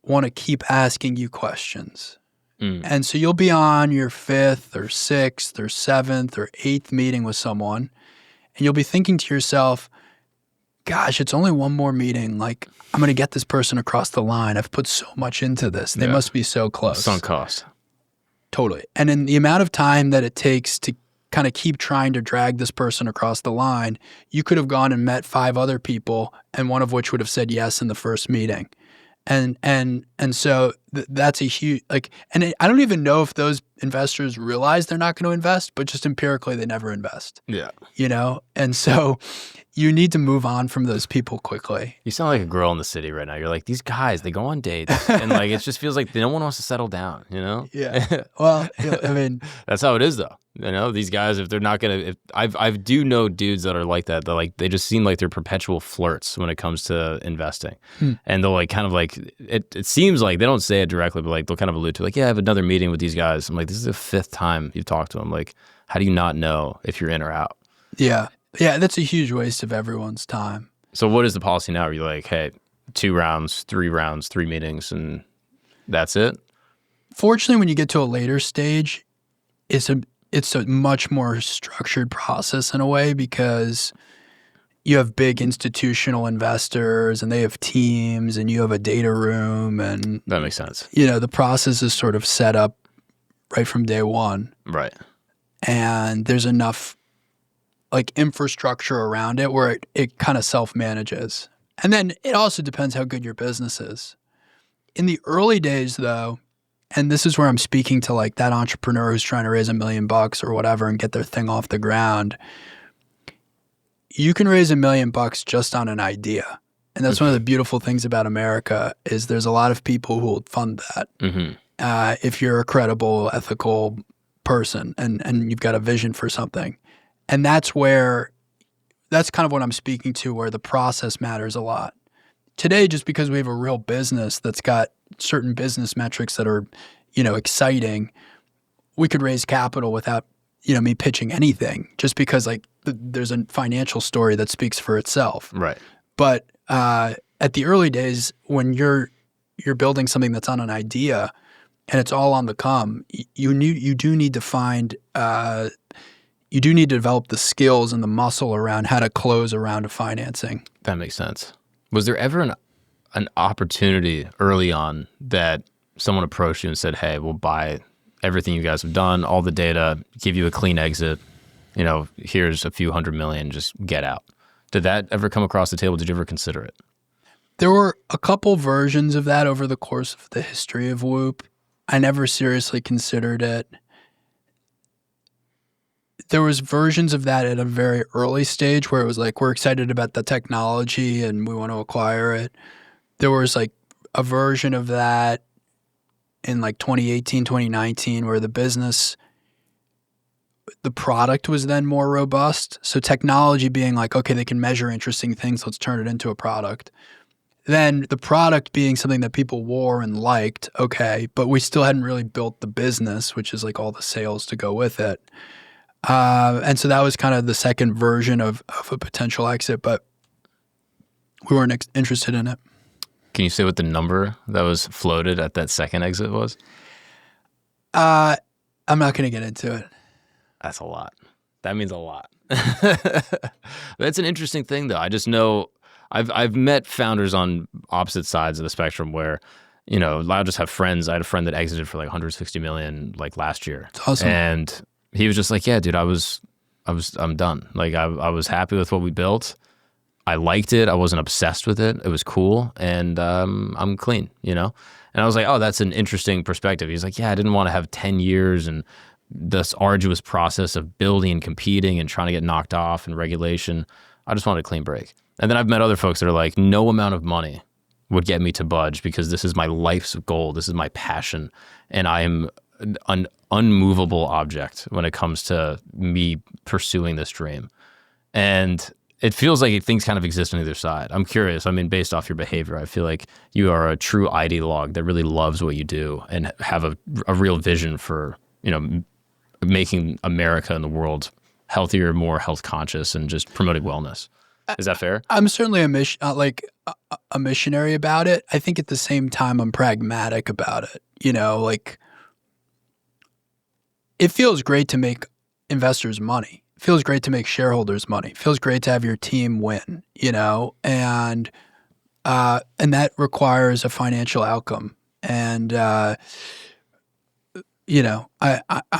want to keep asking you questions. And so you'll be on your 5th or 6th or 7th or 8th meeting with someone, and you'll be thinking to yourself, gosh, it's only one more meeting. Like, I'm going to get this person across the line. I've put so much into this. They must be so close. Sunk cost. Totally. And in the amount of time that it takes to kind of keep trying to drag this person across the line, you could have gone and met 5 other people, and one of which would have said yes in the first meeting. And so that's a huge, like, and I don't even know if those investors realize they're not going to invest, but just empirically, they never invest. Yeah. You know? And so you need to move on from those people quickly. You sound like a girl in the city right now. You're like, these guys, they go on dates and like, it just feels like no one wants to settle down, you know? Yeah. Well, I mean, that's how it is though. You know, these guys, if they're not going to, I do know dudes that are like that. They're like, they just seem like they're perpetual flirts when it comes to investing. And they'll like kind of like, it seems like they don't say it directly, but like they'll kind of allude to like, yeah, I have another meeting with these guys. I'm like, this is the 5th time you've talked to them. Like, how do you not know if you're in or out? Yeah. Yeah. That's a huge waste of everyone's time. So what is the policy now? Are you like, hey, 2 rounds, 3 meetings, and that's it? Fortunately, when you get to a later stage, it's a much more structured process in a way because you have big institutional investors and they have teams and you have a data room, and that makes sense. You know, the process is sort of set up right from day one. Right. And there's enough like infrastructure around it where it kind of self-manages. And then it also depends how good your business is. In the early days though, and this is where I'm speaking to like that entrepreneur who's trying to raise $1 million or whatever and get their thing off the ground. You can raise $1 million just on an idea. And that's one of the beautiful things about America is there's a lot of people who will fund that. If you're a credible, ethical person and you've got a vision for something. And that's kind of what I'm speaking to, where the process matters a lot. Today, just because we have a real business that's got certain business metrics that are, you know, exciting, we could raise capital without, you know, me pitching anything, just because like there's a financial story that speaks for itself. Right. But at the early days, when you're building something that's on an idea and it's all on the come, you do need to find you do need to develop the skills and the muscle around how to close a round of financing. That makes sense. Was there ever an opportunity early on that someone approached you and said, hey, we'll buy everything you guys have done, all the data, give you a clean exit, you know, here's a few $100 million, just get out? Did that ever come across the table? Did you ever consider it? There were a couple versions of that over the course of the history of Whoop. I never seriously considered it. There was versions of that at a very early stage where it was like, we're excited about the technology and we want to acquire it. There was like a version of that in like 2018, 2019, where the product was then more robust. So technology being like, okay, they can measure interesting things. Let's turn it into a product. Then the product being something that people wore and liked. Okay. But we still hadn't really built the business, which is like all the sales to go with it. And so that was kind of the second version of a potential exit, but we weren't interested in it. Can you say what the number that was floated at that second exit was? I'm not going to get into it. That's a lot. That means a lot. That's an interesting thing, though. I just know I've met founders on opposite sides of the spectrum where, I just have friends. I had a friend that exited for like 160 million like last year. It's awesome. And he was just like, yeah, dude, I'm done. Like I was happy with what we built. I liked it. I wasn't obsessed with it. It was cool. And I'm clean, And I was like, oh, that's an interesting perspective. He's like, yeah, I didn't want to have 10 years and this arduous process of building and competing and trying to get knocked off and regulation. I just wanted a clean break. And then I've met other folks that are like, no amount of money would get me to budge because this is my life's goal. This is my passion. And I am an unmovable object when it comes to me pursuing this dream. And it feels like things kind of exist on either side. I'm curious. I mean, based off your behavior, I feel like you are a true ideologue that really loves what you do and have a real vision for, making America and the world healthier, more health conscious, and just promoting wellness. Is that fair? I'm certainly a missionary about it. I think at the same time, I'm pragmatic about it. It feels great to make investors money. It feels great to make shareholders money. It feels great to have your team win, and that requires a financial outcome. And, I'm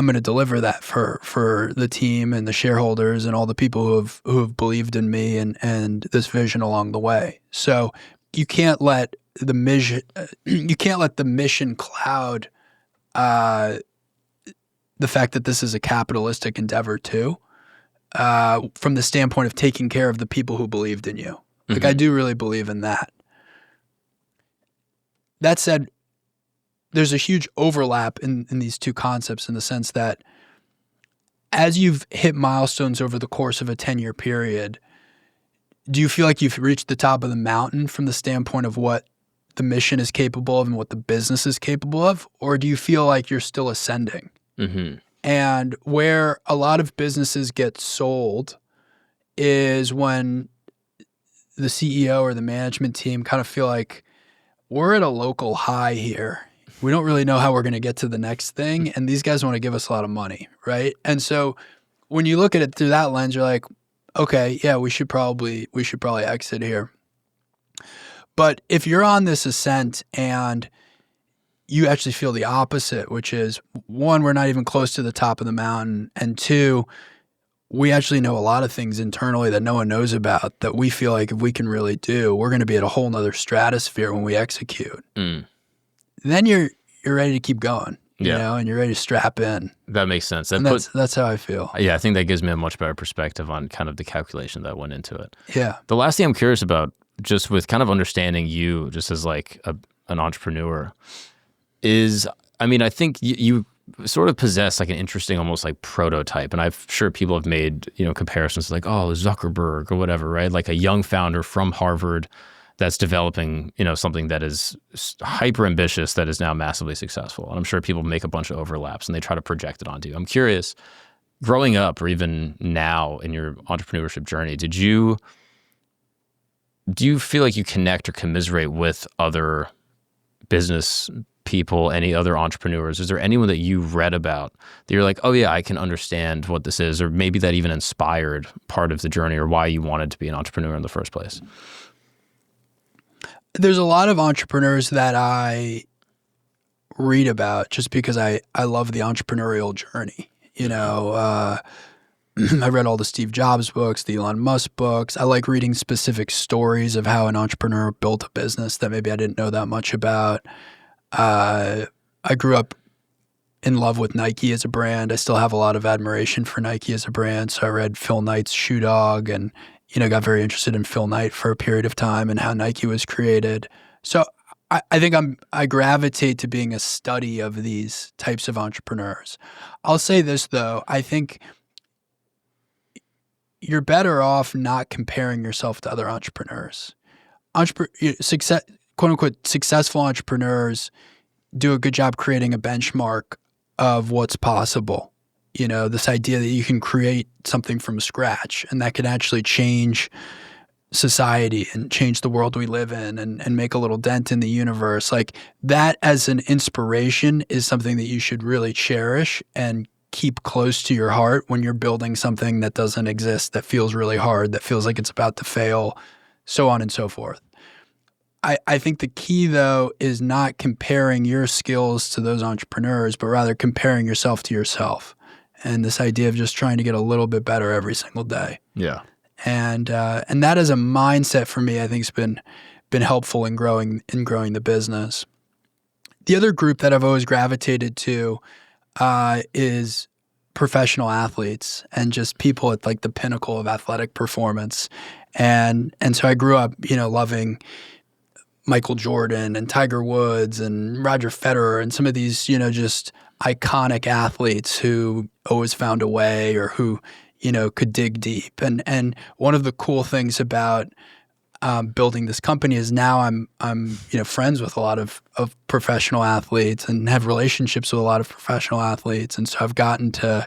going to deliver that for the team and the shareholders and all the people who have believed in me and this vision along the way. So you can't let the mission cloud the fact that this is a capitalistic endeavor too, from the standpoint of taking care of the people who believed in you. Like, I do really believe in that. That said, there's a huge overlap in these two concepts in the sense that as you've hit milestones over the course of a 10-year period, do you feel like you've reached the top of the mountain from the standpoint of what the mission is capable of and what the business is capable of? Or do you feel like you're still ascending? Mm-hmm. And where a lot of businesses get sold is when the CEO or the management team kind of feel like we're at a local high here. We don't really know how we're going to get to the next thing. And these guys want to give us a lot of money, right? And so when you look at it through that lens, you're like, okay, yeah, we should probably exit here. But if you're on this ascent and you actually feel the opposite, which is, one, we're not even close to the top of the mountain, and two, we actually know a lot of things internally that no one knows about that we feel like if we can really do, we're going to be at a whole nother stratosphere when we execute. Then you're ready to keep going, and you're ready to strap in. That makes sense. That's how I feel. Yeah, I think that gives me a much better perspective on kind of the calculation that went into it. Yeah. The last thing I'm curious about, just with kind of understanding you just as like an entrepreneur, is, I mean, I think you sort of possess like an interesting, almost like prototype. And I'm sure people have made, comparisons like, oh, Zuckerberg or whatever, right? Like a young founder from Harvard that's developing, something that is hyper ambitious that is now massively successful. And I'm sure people make a bunch of overlaps and they try to project it onto you. I'm curious, growing up or even now in your entrepreneurship journey, do you feel like you connect or commiserate with other business people, any other entrepreneurs? Is there anyone that you read about that you're like, oh yeah, I can understand what this is, or maybe that even inspired part of the journey or why you wanted to be an entrepreneur in the first place? There's a lot of entrepreneurs that I read about just because I love the entrepreneurial journey. I read all the Steve Jobs books, the Elon Musk books. I like reading specific stories of how an entrepreneur built a business that maybe I didn't know that much about. I grew up in love with Nike as a brand. I still have a lot of admiration for Nike as a brand. So I read Phil Knight's Shoe Dog and, got very interested in Phil Knight for a period of time and how Nike was created. So I think I gravitate to being a study of these types of entrepreneurs. I'll say this though, I think you're better off not comparing yourself to other entrepreneurs. Success, quote unquote, successful entrepreneurs do a good job creating a benchmark of what's possible. This idea that you can create something from scratch and that can actually change society and change the world we live in and make a little dent in the universe. Like that as an inspiration is something that you should really cherish and keep close to your heart when you're building something that doesn't exist, that feels really hard, that feels like it's about to fail, so on and so forth. I think the key, though, is not comparing your skills to those entrepreneurs, but rather comparing yourself to yourself. And this idea of just trying to get a little bit better every single day. Yeah. And that as a mindset for me, I think has been helpful in growing the business. The other group that I've always gravitated to is professional athletes and just people at like the pinnacle of athletic performance. And so I grew up, loving Michael Jordan and Tiger Woods and Roger Federer and some of these, just iconic athletes who always found a way or who, could dig deep. And one of the cool things about building this company is now I'm friends with a lot of professional athletes and have relationships with a lot of professional athletes. And so I've gotten to,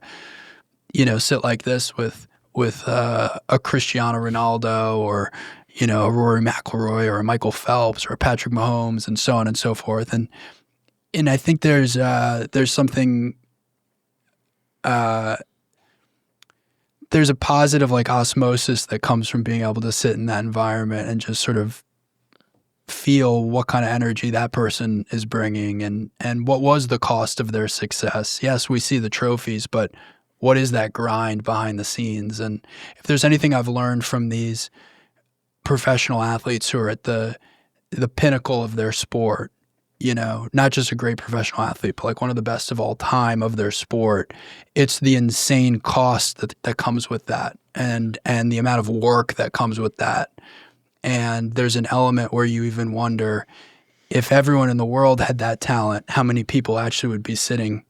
sit like this with a Cristiano Ronaldo or, a Rory McIlroy or a Michael Phelps or a Patrick Mahomes and so on and so forth. And I think there's something there's a positive like osmosis that comes from being able to sit in that environment and just sort of feel what kind of energy that person is bringing and what was the cost of their success. Yes, we see the trophies, but what is that grind behind the scenes? And if there's anything I've learned from these professional athletes who are at the pinnacle of their sport, not just a great professional athlete, but like one of the best of all time of their sport, it's the insane cost that comes with that and the amount of work that comes with that. And there's an element where you even wonder if everyone in the world had that talent, how many people actually would be sitting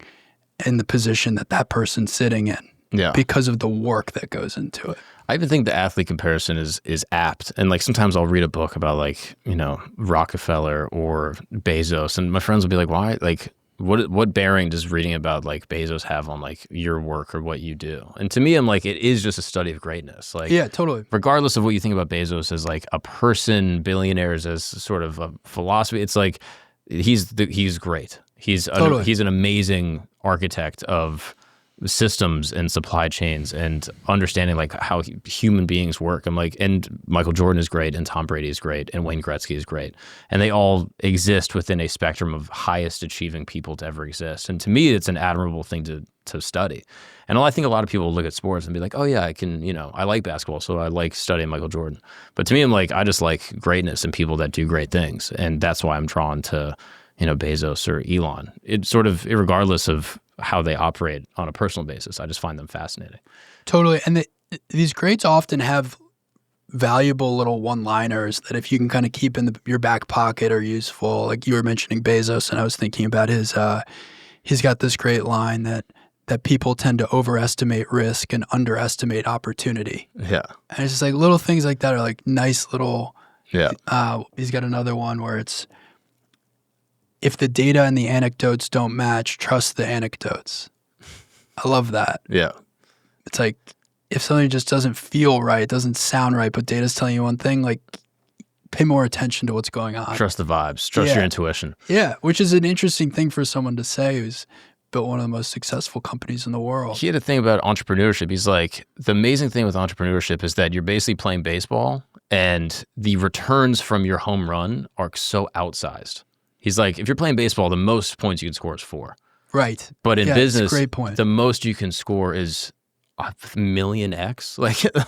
in the position that person's sitting in because of the work that goes into it. I even think the athlete comparison is apt. And like sometimes I'll read a book about like, Rockefeller or Bezos and my friends will be like, why? Like what bearing does reading about like Bezos have on like your work or what you do? And to me, I'm like, it is just a study of greatness. Like, yeah, totally. Regardless of what you think about Bezos as like a person, billionaires as sort of a philosophy, it's like he's great. He's an amazing architect of systems and supply chains and understanding like how human beings work. I'm like, and Michael Jordan is great and Tom Brady is great and Wayne Gretzky is great. And they all exist within a spectrum of highest achieving people to ever exist. And to me, it's an admirable thing to study. And I think a lot of people look at sports and be like, oh yeah, I can, I like basketball, so I like studying Michael Jordan. But to me, I'm like, I just like greatness and people that do great things. And that's why I'm drawn to, Bezos or Elon. It's sort of regardless of how they operate on a personal basis. I just find them fascinating. Totally. And these greats often have valuable little one-liners that if you can kind of keep in your back pocket are useful. Like you were mentioning Bezos, and I was thinking about he's got this great line that people tend to overestimate risk and underestimate opportunity. Yeah. And it's just like little things like that are like nice little, yeah. He's got another one where it's, if the data and the anecdotes don't match, trust the anecdotes. I love that. Yeah. It's like if something just doesn't feel right, doesn't sound right, but data's telling you one thing, like pay more attention to what's going on. Trust the vibes. Trust your intuition. Yeah, which is an interesting thing for someone to say who's built one of the most successful companies in the world. He had a thing about entrepreneurship. He's like, the amazing thing with entrepreneurship is that you're basically playing baseball and the returns from your home run are so outsized. He's like, if you're playing baseball, the most points you can score is 4. Right. But in business, great point. The most you can score is 1,000,000x.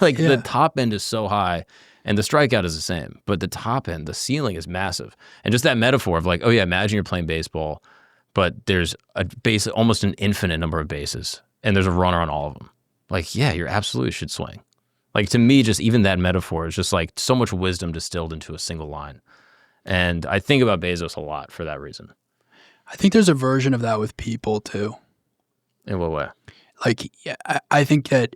Like the top end is so high and the strikeout is the same. But the top end, the ceiling is massive. And just that metaphor of like, oh yeah, imagine you're playing baseball, but there's a base, almost an infinite number of bases, and there's a runner on all of them. Like, yeah, you absolutely should swing. Like, to me, just even that metaphor is just like so much wisdom distilled into a single line. And I think about Bezos a lot for that reason. I think there's a version of that with people too. In what way? Like, yeah, I think that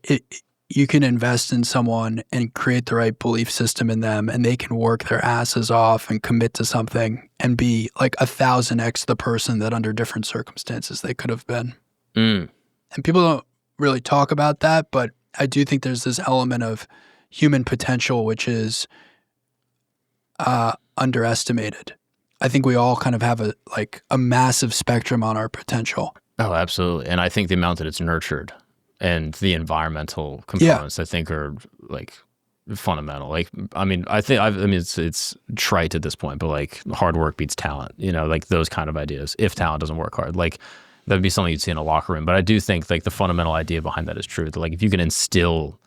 you can invest in someone and create the right belief system in them, and they can work their asses off and commit to something and be like 1,000x the person that under different circumstances they could have been. Mm. And people don't really talk about that, but I do think there's this element of human potential which is underestimated. I think we all kind of have a massive spectrum on our potential. Oh, absolutely. And I think the amount that it's nurtured and the environmental components, I think, are like fundamental. Like, I mean, it's trite at this point, but like hard work beats talent, you know, like those kind of ideas. If talent doesn't work hard, like that'd be something you'd see in a locker room. But I do think like the fundamental idea behind that is true. That like if you can instill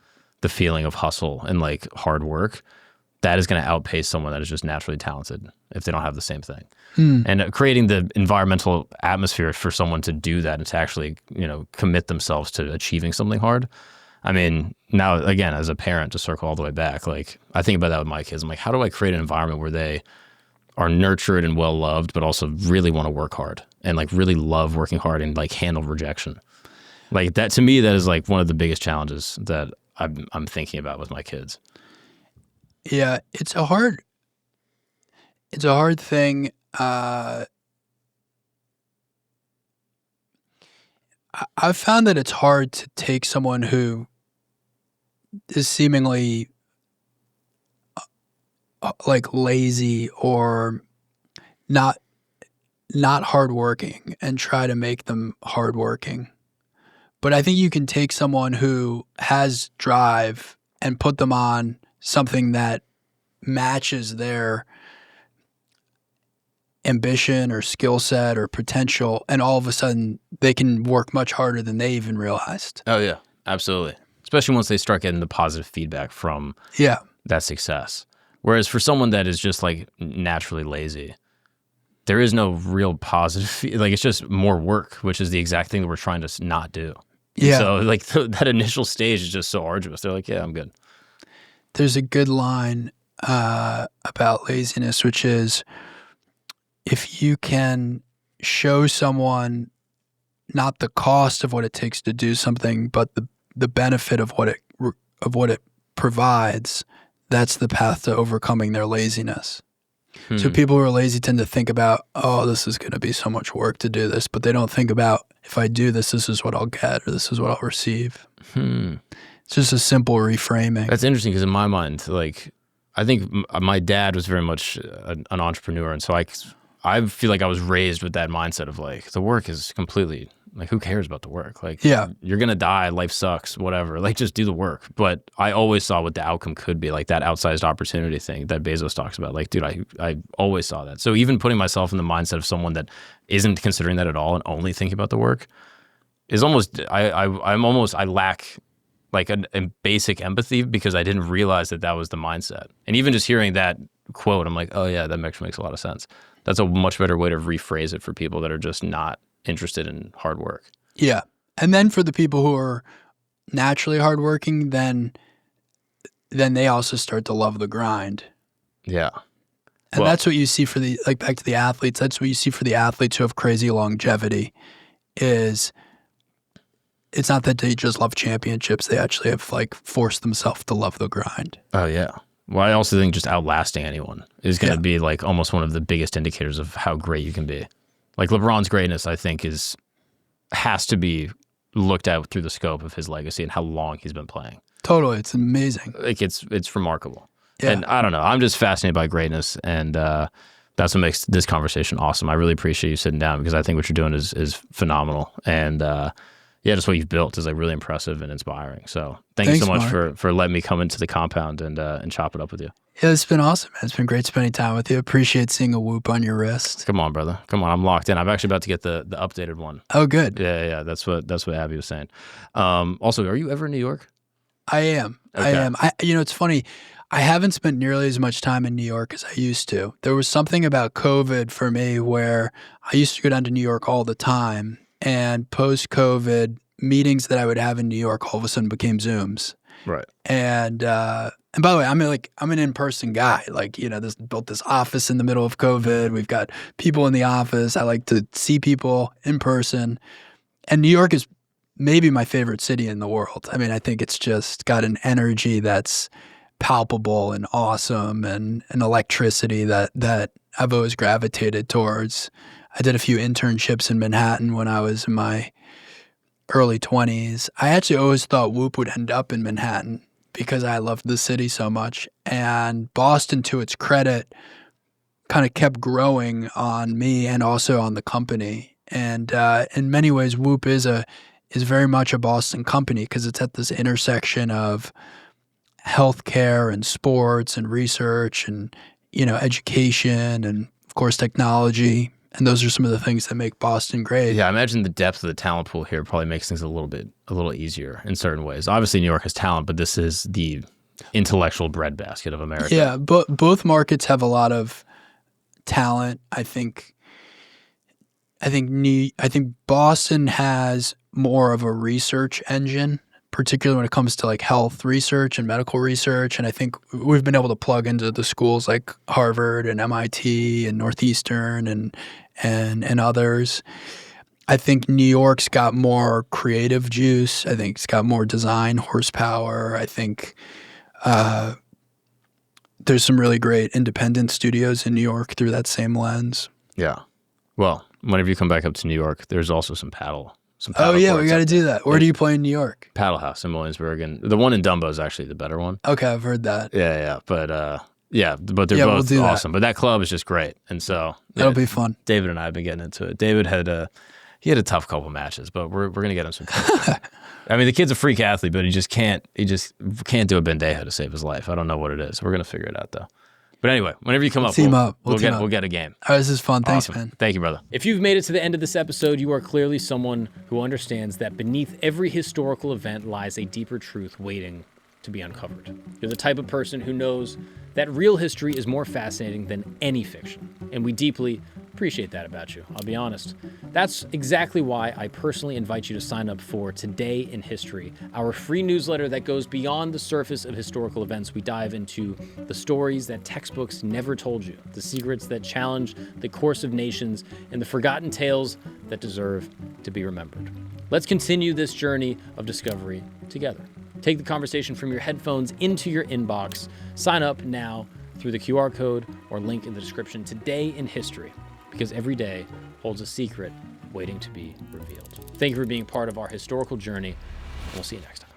the feeling of hustle and like hard work, that is going to outpace someone that is just naturally talented if they don't have the same thing. And creating the environmental atmosphere for someone to do that and to actually, you know, commit themselves to achieving something hard. I mean, now again, as a parent, to circle all the way back, like I think about that with my kids. I'm like, how do I create an environment where they are nurtured and well loved, but also really want to work hard and like really love working hard and like handle rejection? Like that, to me, that is like one of the biggest challenges that I'm thinking about with my kids. Yeah, it's a hard thing. I've found that it's hard to take someone who is seemingly like lazy or not hardworking and try to make them hardworking. But I think you can take someone who has drive and put them on something that matches their ambition or skill set or potential, and all of a sudden they can work much harder than they even realized. Oh yeah, absolutely. Especially once they start getting the positive feedback from that success. Whereas for someone that is just like naturally lazy, there is no real positive, like it's just more work, which is the exact thing that we're trying to not do. Yeah. So like that initial stage is just so arduous. They're like, yeah, I'm good. There's a good line about laziness, which is if you can show someone not the cost of what it takes to do something, but the benefit of what it provides, that's the path to overcoming their laziness. So people who are lazy tend to think about, oh, this is going to be so much work to do this, but they don't think about, if I do this, this is what I'll get, or this is what I'll receive. It's just a simple reframing. That's interesting because in my mind, like, I think my dad was very much an entrepreneur. And so I feel like I was raised with that mindset of like, the work is completely, like, who cares about the work? Like, you're going to die, life sucks, whatever. Like, just do the work. But I always saw what the outcome could be, like that outsized opportunity thing that Bezos talks about. Like, dude, I always saw that. So even putting myself in the mindset of someone that isn't considering that at all and only thinking about the work is almost, I lack like a basic empathy because I didn't realize that was the mindset. And even just hearing that quote, I'm like, oh yeah, that makes a lot of sense. That's a much better way to rephrase it for people that are just not interested in hard work. Yeah. And then for the people who are naturally hardworking, then they also start to love the grind. Yeah. And that's what you see for back to the athletes, that's what you see for the athletes who have crazy longevity is it's not that they just love championships. They actually have like forced themselves to love the grind. Oh yeah. Well, I also think just outlasting anyone is going to be like almost one of the biggest indicators of how great you can be. Like LeBron's greatness, I think, has to be looked at through the scope of his legacy and how long he's been playing. Totally, it's amazing. Like it's remarkable. Yeah. And I don't know, I'm just fascinated by greatness, and that's what makes this conversation awesome. I really appreciate you sitting down because I think what you're doing is phenomenal, and just what you've built is like really impressive and inspiring. So thanks you so much for letting me come into the compound and chop it up with you. Yeah, it's been awesome, man. It's been great spending time with you. Appreciate seeing a whoop on your wrist. Come on, brother. Come on. I'm locked in. I'm actually about to get the updated one. Oh, good. Yeah. That's what Abby was saying. Also, are you ever in New York? I am. Okay. I am. It's funny. I haven't spent nearly as much time in New York as I used to. There was something about COVID for me where I used to go down to New York all the time, and post-COVID, meetings that I would have in New York all of a sudden became Zooms. Right. And by the way, I'm an in-person guy. Like, built this office in the middle of COVID. We've got people in the office. I like to see people in person. And New York is maybe my favorite city in the world. I mean, I think it's just got an energy that's palpable and awesome, and an electricity that I've always gravitated towards. I did a few internships in Manhattan when I was in my early 20s. I actually always thought Whoop would end up in Manhattan because I loved the city so much. And Boston, to its credit, kind of kept growing on me and also on the company. And in many ways, Whoop is very much a Boston company because it's at this intersection of healthcare and sports and research and, education and, of course, technology. And those are some of the things that make Boston great. Yeah, I imagine the depth of the talent pool here probably makes things a little easier in certain ways. Obviously, New York has talent, but this is the intellectual breadbasket of America. Yeah, but both markets have a lot of talent. I think Boston has more of a research engine, particularly when it comes to like health research and medical research. And I think we've been able to plug into the schools like Harvard and MIT and Northeastern and others. I think New York's got more creative juice. I think it's got more design horsepower. I think there's some really great independent studios in New York through that same lens. Yeah. Well, whenever you come back up to New York, there's also some paddle. Oh yeah, we got to do that. Where do you play in New York? Paddle House in Williamsburg, and the one in Dumbo is actually the better one. Okay, I've heard that. Yeah, but they're both awesome. But that club is just great, and so that'll be fun. David and I have been getting into it. David had a tough couple matches, but we're gonna get him some coaching. I mean, the kid's a freak athlete, but he just can't do a bandeja to save his life. I don't know what it is. We're gonna figure it out though. But anyway, whenever you come up, we'll get a game. All right, this is fun. Thanks, Awesome. man. Thank you, brother. If you've made it to the end of this episode, you are clearly someone who understands that beneath every historical event lies a deeper truth waiting to be uncovered. You're the type of person who knows that real history is more fascinating than any fiction, and we deeply appreciate that about you. I'll be honest. That's exactly why I personally invite you to sign up for Today in History, our free newsletter that goes beyond the surface of historical events. We dive into the stories that textbooks never told you, the secrets that challenge the course of nations, and the forgotten tales that deserve to be remembered. Let's continue this journey of discovery together. Take the conversation from your headphones into your inbox. Sign up now through the QR code or link in the description. Today in History, because every day holds a secret waiting to be revealed. Thank you for being part of our historical journey, and we'll see you next time.